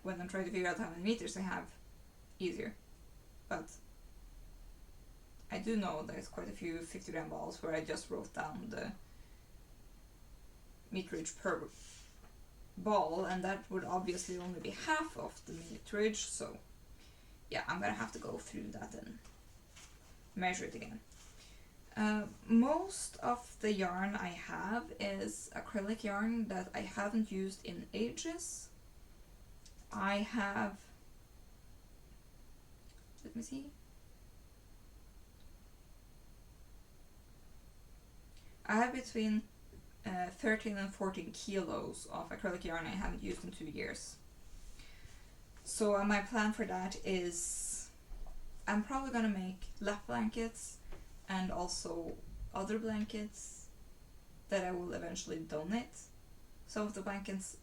when I'm trying to figure out how many meters I have easier. But I do know there's quite a few 50-gram balls where I just wrote down the meterage per ball, and that would obviously only be half of the meterage, so yeah, I'm gonna have to go through that and measure it again. Most of the yarn I have is acrylic yarn that I haven't used in ages. I have, let me see, I have between 13 and 14 kilos of acrylic yarn I haven't used in 2 years. So my plan for that is I'm probably gonna make lap blankets and also other blankets that I will eventually donate. Some of the blankets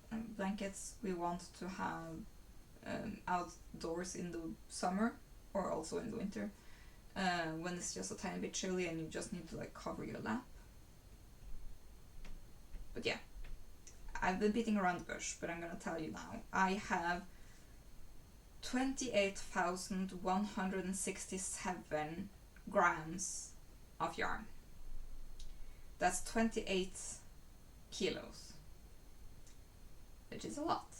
we want to have outdoors in the summer or also in the winter when it's just a tiny bit chilly and you just need to like cover your lap. But yeah, I've been beating around the bush, but I'm gonna tell you now. I have 28,167 grams of yarn. That's 28 kilos, which is a lot.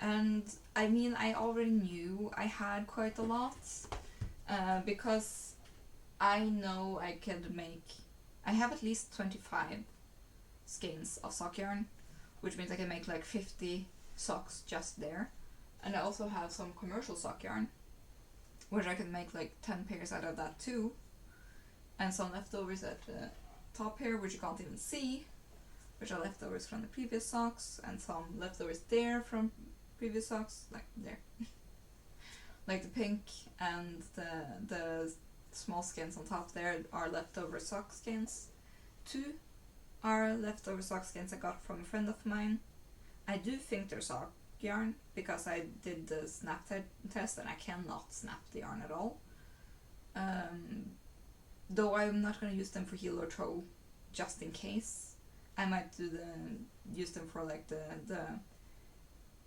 And I mean, I already knew I had quite a lot, because I know I could make, I have at least 25 skeins of sock yarn, which means I can make like 50 socks just there. And I also have some commercial sock yarn, which I can make like 10 pairs out of that too. And some leftovers at the top here, which you can't even see, which are leftovers from the previous socks, and some leftovers there from previous socks, like there. Like the pink and the small skins on top there are leftover sock skins. 2 are leftover sock skins I got from a friend of mine. I do think they're sock yarn because I did the snap test and I cannot snap the yarn at all. Though I'm not going to use them for heel or toe, just in case. I might use them for like the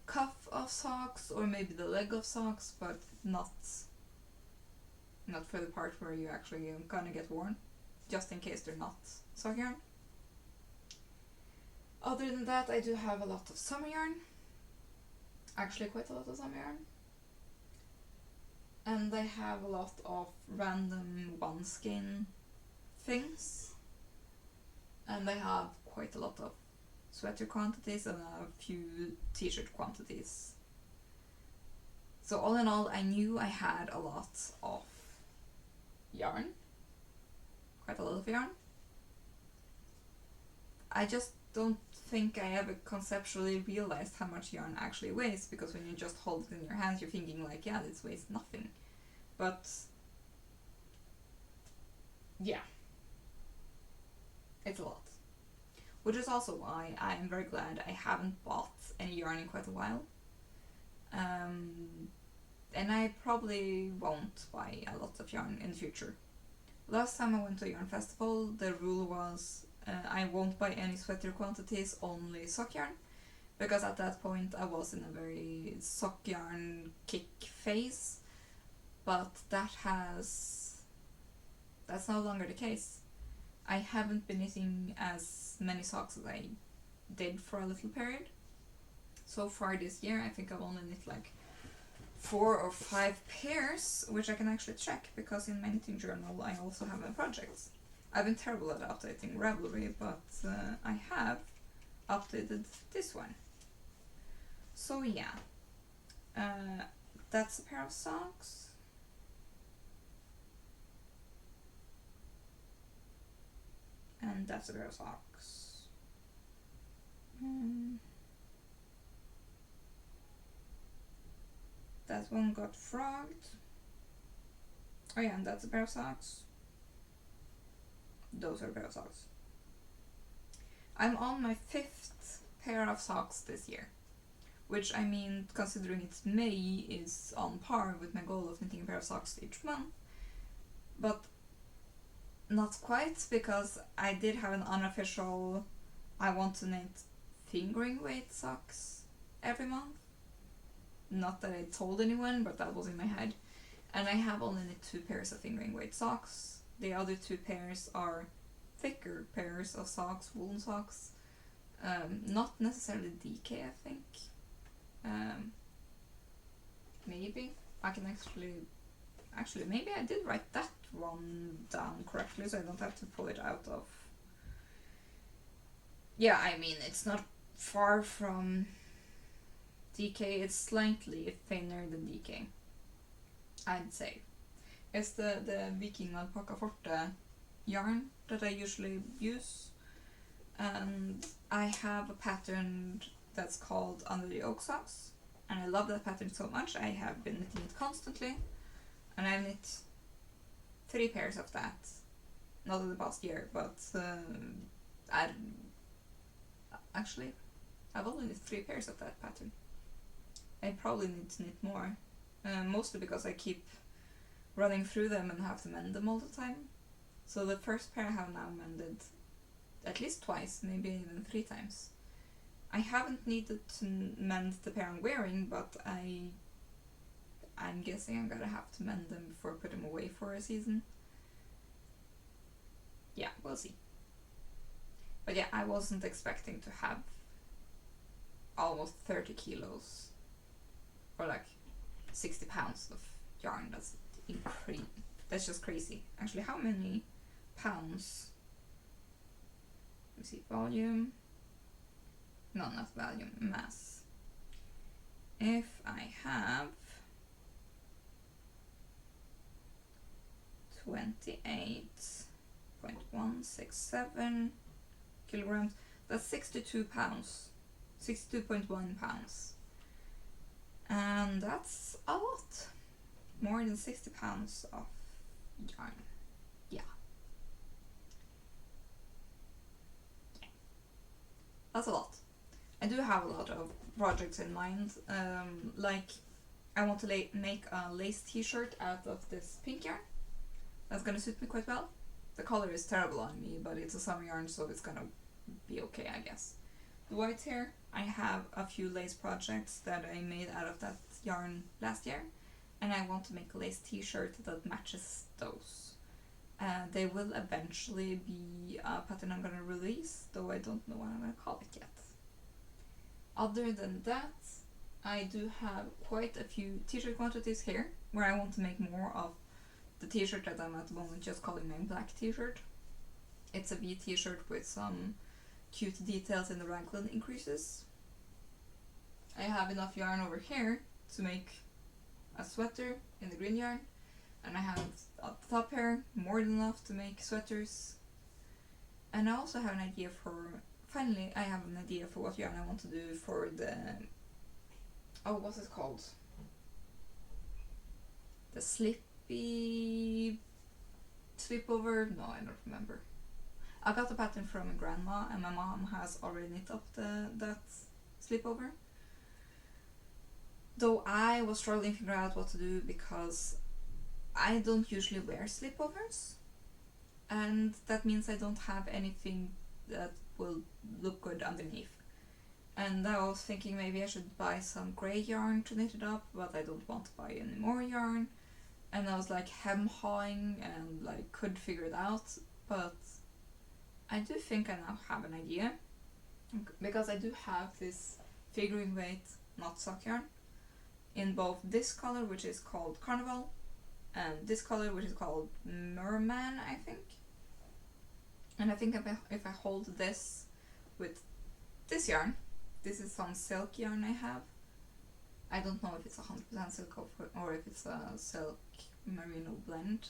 cuff of socks or maybe the leg of socks, but not for the part where you actually gonna get worn, just in case they're not sock yarn. Other than that, I do have a lot of summer yarn. Actually quite a lot of summer yarn. And I have a lot of random one skein things. And I have quite a lot of sweater quantities and a few t-shirt quantities. So all in all, I knew I had a lot of yarn. Quite a lot of yarn. I just don't think I ever conceptually realized how much yarn actually weighs, because when you just hold it in your hands, you're thinking like, yeah, this weighs nothing. But yeah, it's a lot. Which is also why I'm very glad I haven't bought any yarn in quite a while. And I probably won't buy a lot of yarn in the future. Last time I went to a yarn festival, the rule was I won't buy any sweater quantities, only sock yarn. Because at that point I was in a very sock yarn kick phase. But that's no longer the case. I haven't been knitting as many socks as I did for a little period. So far this year, I think I've only knit like 4 or 5 pairs, which I can actually check because in my knitting journal I also have my projects. I've been terrible at updating Ravelry, but I have updated this one. So yeah, that's a pair of socks. And that's a pair of socks. That one got frogged. Oh yeah, and that's a pair of socks. Those are a pair of socks. I'm on my 5th pair of socks this year. Which, I mean, considering it's May, is on par with my goal of knitting a pair of socks each month. But not quite, because I did have an unofficial I want to knit fingering weight socks every month. Not that I told anyone, but that was in my head. And I have only knit 2 pairs of fingering weight socks. The other 2 pairs are thicker pairs of socks, woolen socks. Not necessarily DK, I think. Maybe. I can actually maybe I did write that one down correctly, so I don't have to pull it out of. Yeah, I mean, it's not far from DK, it's slightly thinner than DK, I'd say. It's the Viking Alpaca Forte yarn that I usually use, and I have a pattern that's called Under the Oak Socks, and I love that pattern so much. I have been knitting it constantly, and I've knit 3 pairs of that, not in the past year, but I've only knit 3 pairs of that pattern. I probably need to knit more, mostly because I keep running through them and have to mend them all the time. So the first pair I have now mended at least twice, maybe even 3 times. I haven't needed to mend the pair I'm wearing, but I'm guessing I'm gonna have to mend them before I put them away for a season. Yeah, we'll see. But yeah, I wasn't expecting to have almost 30 kilos or like 60 pounds of yarn. That's just crazy. Actually, how many pounds? Let me see, volume. No, not volume, mass. If I have 28.167 kilograms, that's 62 pounds. 62.1 pounds. And that's a lot. More than 60 pounds of yarn. Yeah. That's a lot. I do have a lot of projects in mind. Like, I want to make a lace t-shirt out of this pink yarn. That's gonna suit me quite well. The color is terrible on me, but it's a summer yarn, so it's gonna be okay, I guess. The white hair, I have a few lace projects that I made out of that yarn last year, and I want to make a lace t-shirt that matches those. They will eventually be a pattern I'm gonna release, though I don't know what I'm gonna call it yet. Other than that, I do have quite a few t-shirt quantities here, where I want to make more of the t-shirt that I'm at the moment just calling my black t-shirt. It's a V t-shirt with some cute details in the raglan increases. I have enough yarn over here to make a sweater in the green yarn, and I have at the top here more than enough to make sweaters. And I also have an idea for, finally I have an idea for what yarn I want to do for the, oh, what's it called? The slipover? No, I don't remember. I got the pattern from my grandma, and my mom has already knit up that slipover. Though I was struggling to figure out what to do because I don't usually wear slipovers, and that means I don't have anything that will look good underneath. And I was thinking maybe I should buy some grey yarn to knit it up, but I don't want to buy any more yarn. And I was like hem-hawing and like could figure it out, but I do think I now have an idea, because I do have this figuring weight knot sock yarn in both this color, which is called Carnival, and this color, which is called Merman, I think. And I think if I hold this with this yarn, this is some silk yarn I have. I don't know if it's 100% silk or if it's a silk merino blend,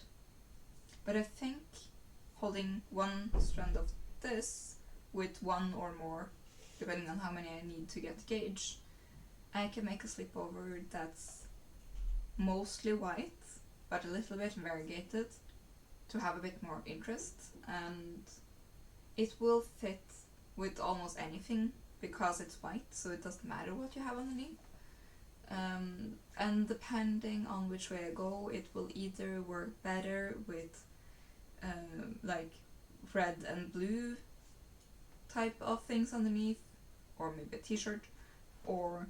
but I think holding one strand of this with one or more, depending on how many I need to get gauge, I can make a slipover that's mostly white but a little bit variegated to have a bit more interest, and it will fit with almost anything because it's white, so it doesn't matter what you have underneath. And depending on which way I go, it will either work better with like red and blue type of things underneath, or maybe a t-shirt, or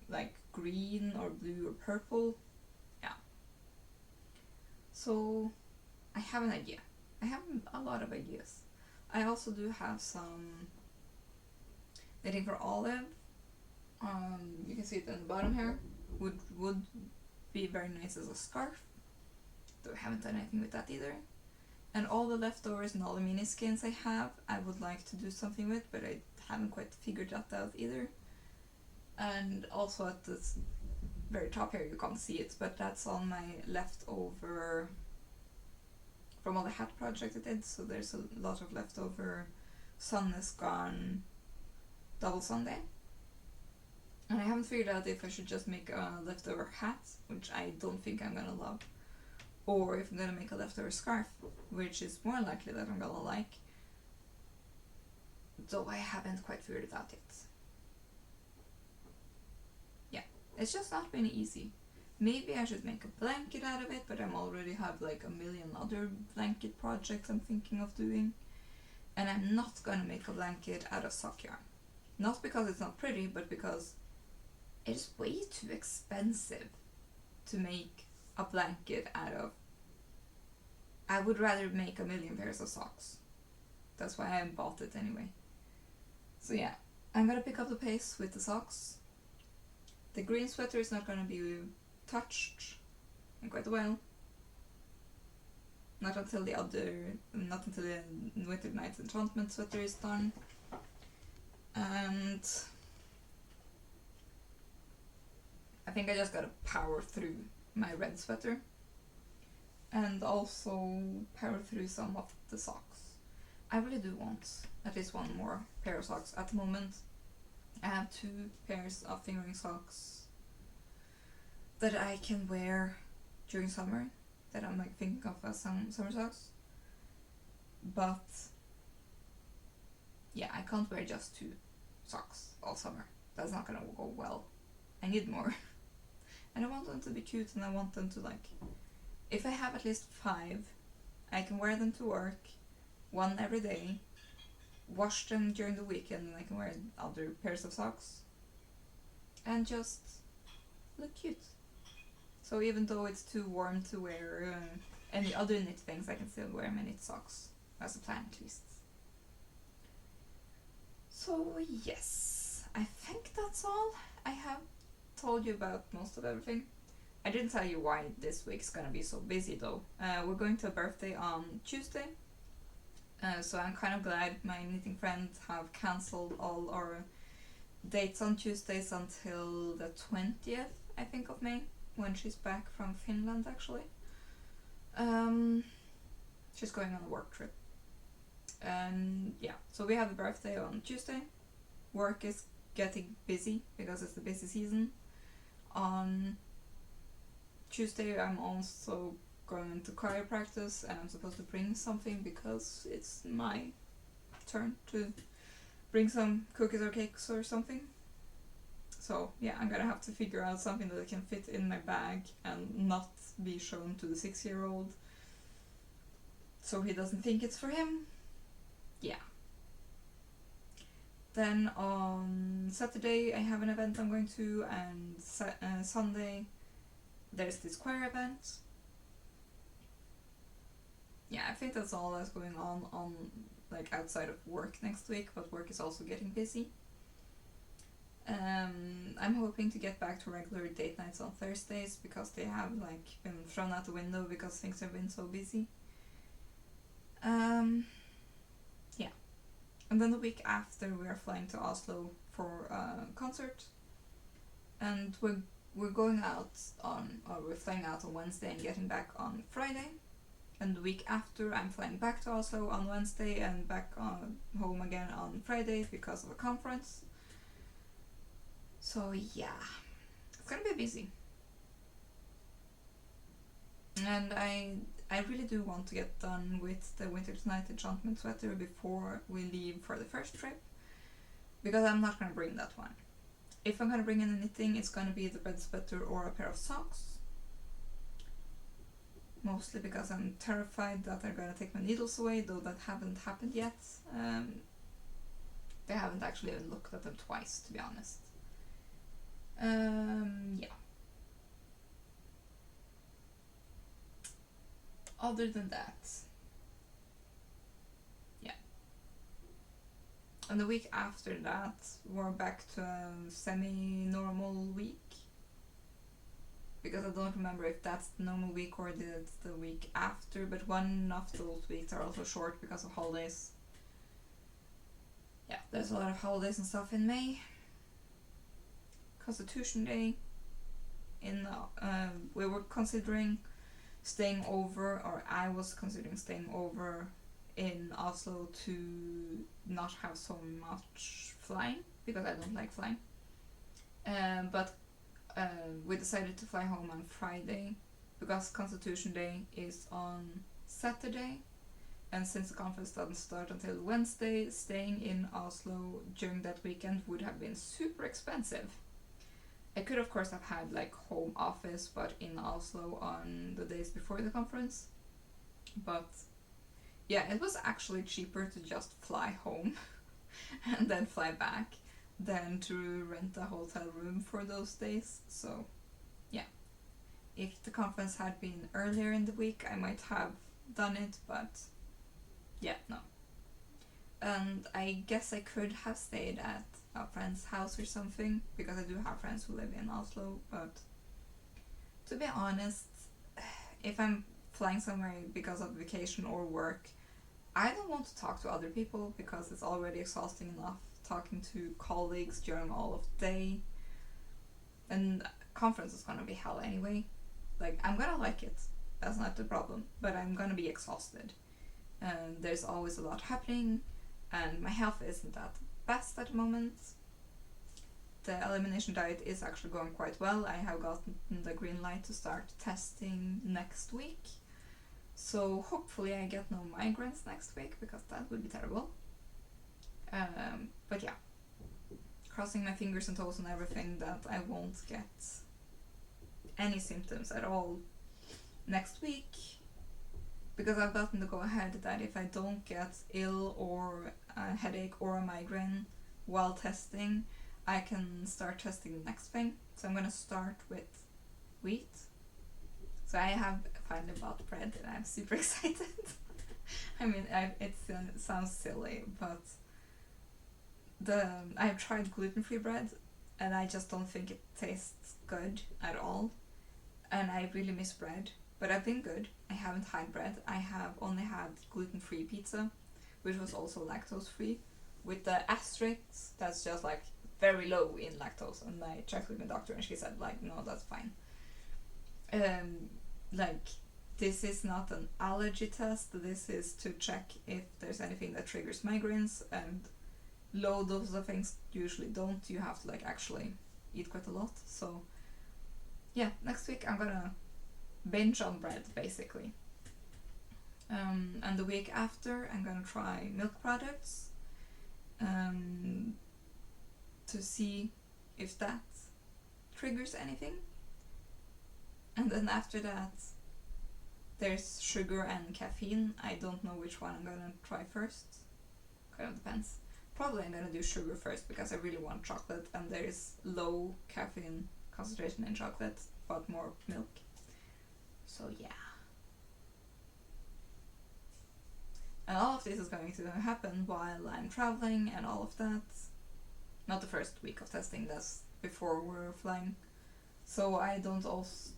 like green or blue or purple. Yeah. So I have an idea. I have a lot of ideas. I also do have some knitting for Olive. You can see it in the bottom here. Would be very nice as a scarf, though I haven't done anything with that either. And all the leftovers and all the mini skins I have, I would like to do something with, but I haven't quite figured that out either. And also at this very top here, you can't see it, but that's all my leftover from all the hat projects I did. So there's a lot of leftover Sunless Garn Double Sunday. And I haven't figured out if I should just make a leftover hat, which I don't think I'm gonna love, or if I'm gonna make a leftover scarf, which is more likely that I'm gonna like, though I haven't quite figured it out yet. Yeah, it's just not been easy. Maybe I should make a blanket out of it, but I'm already have like a million other blanket projects I'm thinking of doing. And I'm not gonna make a blanket out of sock yarn. Not because it's not pretty, but because it is way too expensive to make a blanket out of. I would rather make a million pairs of socks. That's why I bought it anyway. So yeah, I'm gonna pick up the pace with the socks. The green sweater is not gonna be touched in quite a while. Not until the Winter Night's Enchantment sweater is done. And I think I just gotta power through my red sweater. And also power through some of the socks. I really do want at least one more pair of socks. At the moment, I have 2 pairs of fingering socks that I can wear during summer, that I'm like thinking of as some summer socks. But yeah, I can't wear just 2 socks all summer. That's not gonna go well. I need more. And I want them to be cute, and I want them to, like, if I have at least 5, I can wear them to work, 1 every day, wash them during the weekend, and I can wear other pairs of socks, and just look cute. So even though it's too warm to wear any other knit things, I can still wear my knit socks, as a plan at least. So yes, I think that's all. I have told you about most of everything. I didn't tell you why this week's gonna be so busy though. We're going to a birthday on Tuesday, so I'm kind of glad my knitting friends have cancelled all our dates on Tuesdays until the 20th, I think, of May, when she's back from Finland actually. She's going on a work trip. And yeah, so we have a birthday on Tuesday. Work is getting busy because it's the busy season. On Tuesday I'm also going into choir practice, and I'm supposed to bring something because it's my turn to bring some cookies or cakes or something. So yeah, I'm gonna have to figure out something that I can fit in my bag and not be shown to the 6-year-old, so he doesn't think it's for him. Yeah. Then on Saturday I have an event I'm going to, and Sunday there's this choir event. Yeah, I think that's all that's going on like outside of work next week, but work is also getting busy. I'm hoping to get back to regular date nights on Thursdays, because they have like been thrown out the window because things have been so busy. Yeah. And then the week after we are flying to Oslo for a concert, and we're going out we're flying out on Wednesday and getting back on Friday. And the week after I'm flying back to Oslo on Wednesday and back home again on Friday because of a conference. So yeah, it's gonna be busy. And I really do want to get done with the Winter Night Enchantment sweater before we leave for the first trip, because I'm not gonna bring that one. If I'm gonna bring in anything, it's gonna be the red sweater or a pair of socks. Mostly because I'm terrified that they're gonna take my needles away, though that haven't happened yet. They haven't actually even looked at them twice, to be honest. Yeah. Other than that, yeah. And the week after that, we're back to a semi-normal week. Because I don't remember if that's the normal week or it's the week after, but one of those weeks are also short because of holidays. Yeah, there's a lot of holidays and stuff in May. Constitution Day. We were considering staying over, or I was considering staying over in Oslo to not have so much flying, because I don't like flying. But we decided to fly home on Friday because Constitution Day is on Saturday, and since the conference doesn't start until Wednesday, staying in Oslo during that weekend would have been super expensive. I could of course have had like home office but in Oslo on the days before the conference, but yeah, it was actually cheaper to just fly home and then fly back than to rent a hotel room for those days. So yeah, if the conference had been earlier in the week, I might have done it, but yeah, no. And I guess I could have stayed at a friend's house or something, because I do have friends who live in Oslo, but to be honest, if I'm flying somewhere because of vacation or work, I don't want to talk to other people because it's already exhausting enough talking to colleagues during all of the day. And conference is gonna be hell anyway. Like, I'm gonna like it, that's not the problem, but I'm gonna be exhausted. And there's always a lot happening, and my health isn't at the best at the moment. The elimination diet is actually going quite well. I have gotten the green light to start testing next week. So hopefully I get no migraines next week, because that would be terrible. But yeah, crossing my fingers and toes and everything that I won't get any symptoms at all next week, because I've gotten the go ahead that if I don't get ill or a headache or a migraine while testing, I can start testing the next thing. So I'm gonna start with wheat. So I have finally bought bread and I'm super excited. I mean, it sounds silly, but I've tried gluten-free bread and I just don't think it tastes good at all. And I really miss bread, but I've been good. I haven't had bread. I have only had gluten-free pizza, which was also lactose-free, with the asterisk that's just like very low in lactose. And I checked with my doctor and she said like, no, that's fine. Like, this is not an allergy test. This is to check if there's anything that triggers migraines, and low doses of things usually don't. You have to like actually eat quite a lot. So yeah, next week I'm gonna binge on bread basically. And the week after I'm gonna try milk products to see if that triggers anything. And then after that there's sugar and caffeine. I don't know which one I'm gonna try first. Kind of depends. Probably I'm gonna do sugar first because I really want chocolate, and there is low caffeine concentration in chocolate but more milk. So yeah. And all of this is going to happen while I'm traveling and all of that. Not the first week of testing, that's before we're flying. So I don't also...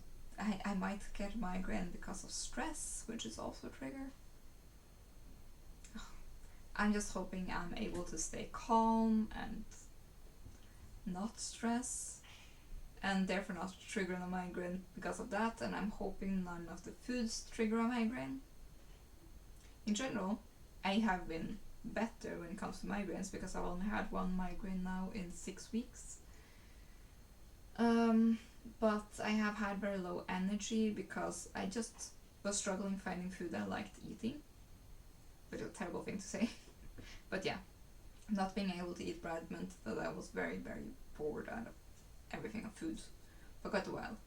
I might get migraine because of stress, which is also a trigger. I'm just hoping I'm able to stay calm and not stress, and therefore not trigger a migraine because of that, and I'm hoping none of the foods trigger a migraine. In general, I have been better when it comes to migraines because I've only had one migraine now in 6 weeks. But I have had very low energy because I just was struggling finding food I liked eating, which is a terrible thing to say. But yeah, not being able to eat bread meant that I was very, very bored out of everything of food for quite a while.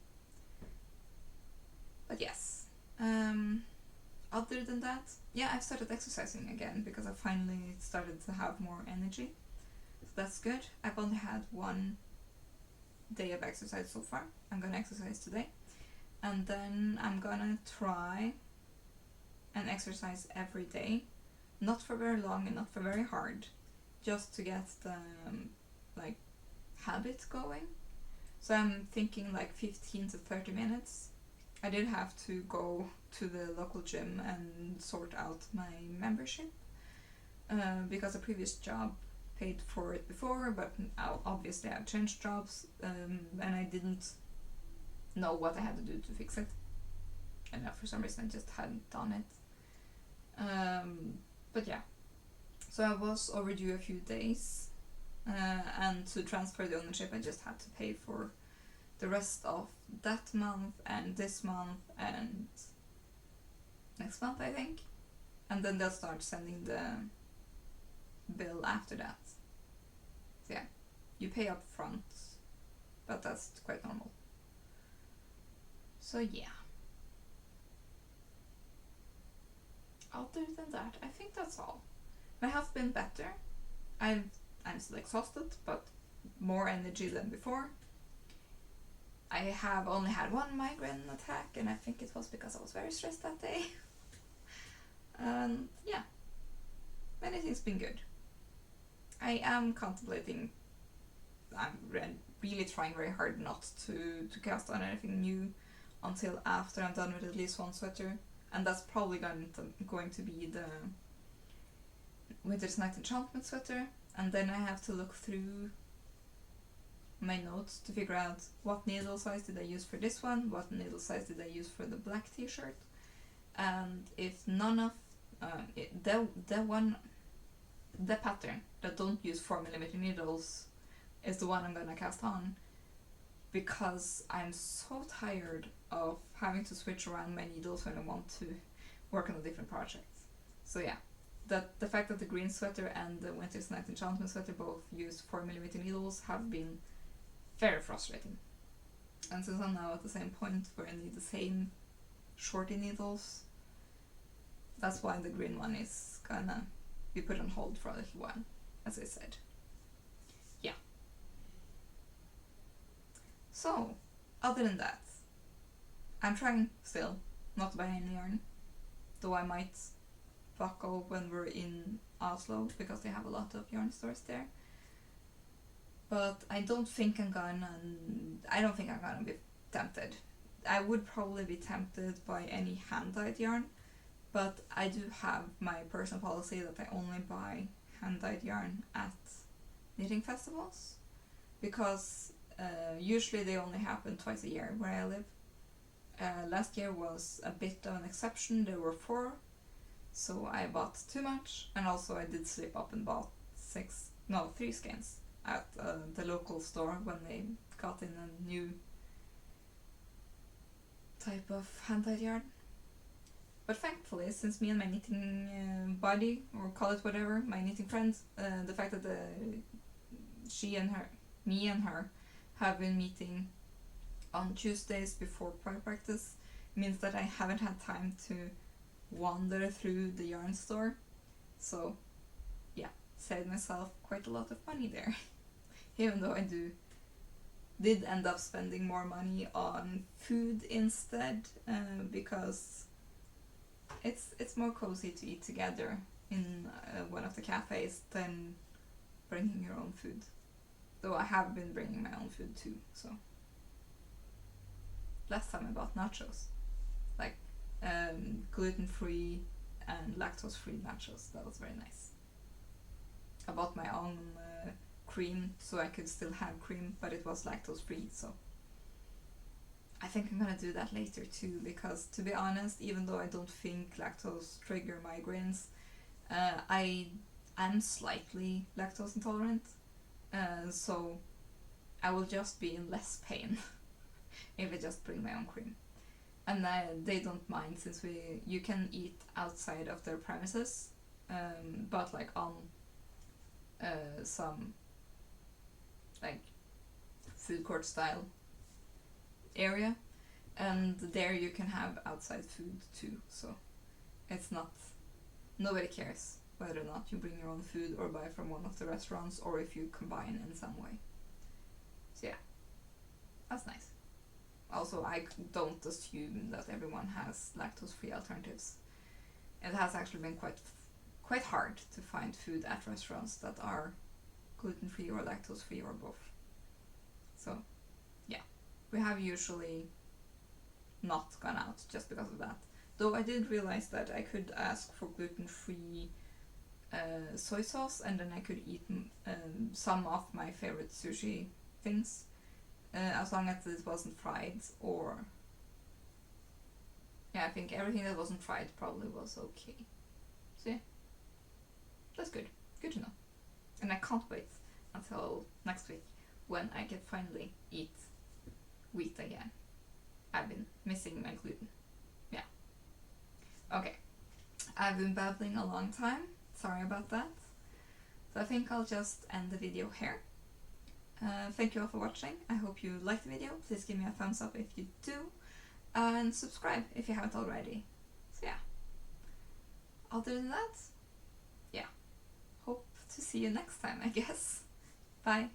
But yes, other than that, yeah, I've started exercising again because I finally started to have more energy. So that's good. I've only had one day of exercise so far. I'm gonna exercise today, and then I'm gonna try and exercise every day, not for very long and not for very hard, just to get the like habit going. So I'm thinking like 15 to 30 minutes. I did have to go to the local gym and sort out my membership because a previous job paid for it before, but obviously I've changed jobs, and I didn't know what I had to do to fix it, and for some reason I just hadn't done it. But yeah, so I was overdue a few days, and to transfer the ownership I just had to pay for the rest of that month and this month and next month, I think, and then they'll start sending the bill after that. So yeah, you pay up front, but that's quite normal. So yeah. other than that, I think that's all. My health's been better. I'm still exhausted, but more energy than before. I have only had one migraine attack, and I think it was because I was very stressed that day. And yeah, anything's been good. I am contemplating. I'm really trying very hard not to cast on anything new until after I'm done with at least one sweater, and that's probably going to be the Winter's Night Enchantment sweater, and then I have to look through my notes to figure out what needle size did I use for this one, what needle size did I use for the black t-shirt, and if none of the pattern that don't use 4mm needles is the one I'm gonna cast on, because I'm so tired of having to switch around my needles when I want to work on a different project. So yeah, the fact that the green sweater and the Winter's Night Enchantment sweater both use 4mm needles have been very frustrating. And since I'm now at the same point where I need the same shorty needles, that's why the green one is gonna be put on hold for a little while, as I said. Yeah. So, other than that, I'm trying still not to buy any yarn, though I might buckle when we're in Oslo because they have a lot of yarn stores there. But I don't think I'm gonna be tempted. I would probably be tempted by any hand-dyed yarn, but I do have my personal policy that I only buy hand-dyed yarn at knitting festivals, because usually they only happen twice a year where I live. Last year was a bit of an exception. There were 4, so I bought too much, and also I did slip up and bought 3 skeins at the local store when they got in a new type of hand-dyed yarn. But thankfully, since me and my knitting buddy, or call it whatever, my knitting friend, the fact that me and her have been meeting on Tuesdays before pride practice means that I haven't had time to wander through the yarn store. So yeah, saved myself quite a lot of money there. Even though I did end up spending more money on food instead, because it's more cozy to eat together in one of the cafes than bringing your own food. Though I have been bringing my own food too, so. Last time I bought nachos, like gluten-free and lactose-free nachos. That was very nice. I bought my own cream so I could still have cream, but it was lactose-free, so I think I'm gonna do that later too, because to be honest, even though I don't think lactose trigger migraines, I am slightly lactose intolerant, so I will just be in less pain if I just bring my own cream. And they don't mind, since you can eat outside of their premises, but like on some like food court style area, and there you can have outside food too, so it's not, nobody cares whether or not you bring your own food or buy from one of the restaurants, or if you combine in some way. So yeah, that's nice. Also, I don't assume that everyone has lactose-free alternatives. It has actually been quite hard to find food at restaurants that are gluten-free or lactose-free or both. So yeah, we have usually not gone out just because of that. Though I did realize that I could ask for gluten-free soy sauce, and then I could eat some of my favorite sushi things, as long as it wasn't fried, or yeah, I think everything that wasn't fried probably was okay. So yeah, that's good to know. And I can't wait until next week when I can finally eat wheat again. I've been missing my gluten. Yeah. Okay, I've been babbling a long time, sorry about that. So I think I'll just end the video here. Thank you all for watching. I hope you liked the video. Please give me a thumbs up if you do, and subscribe if you haven't already. So yeah, other than that, yeah, hope to see you next time, I guess. Bye.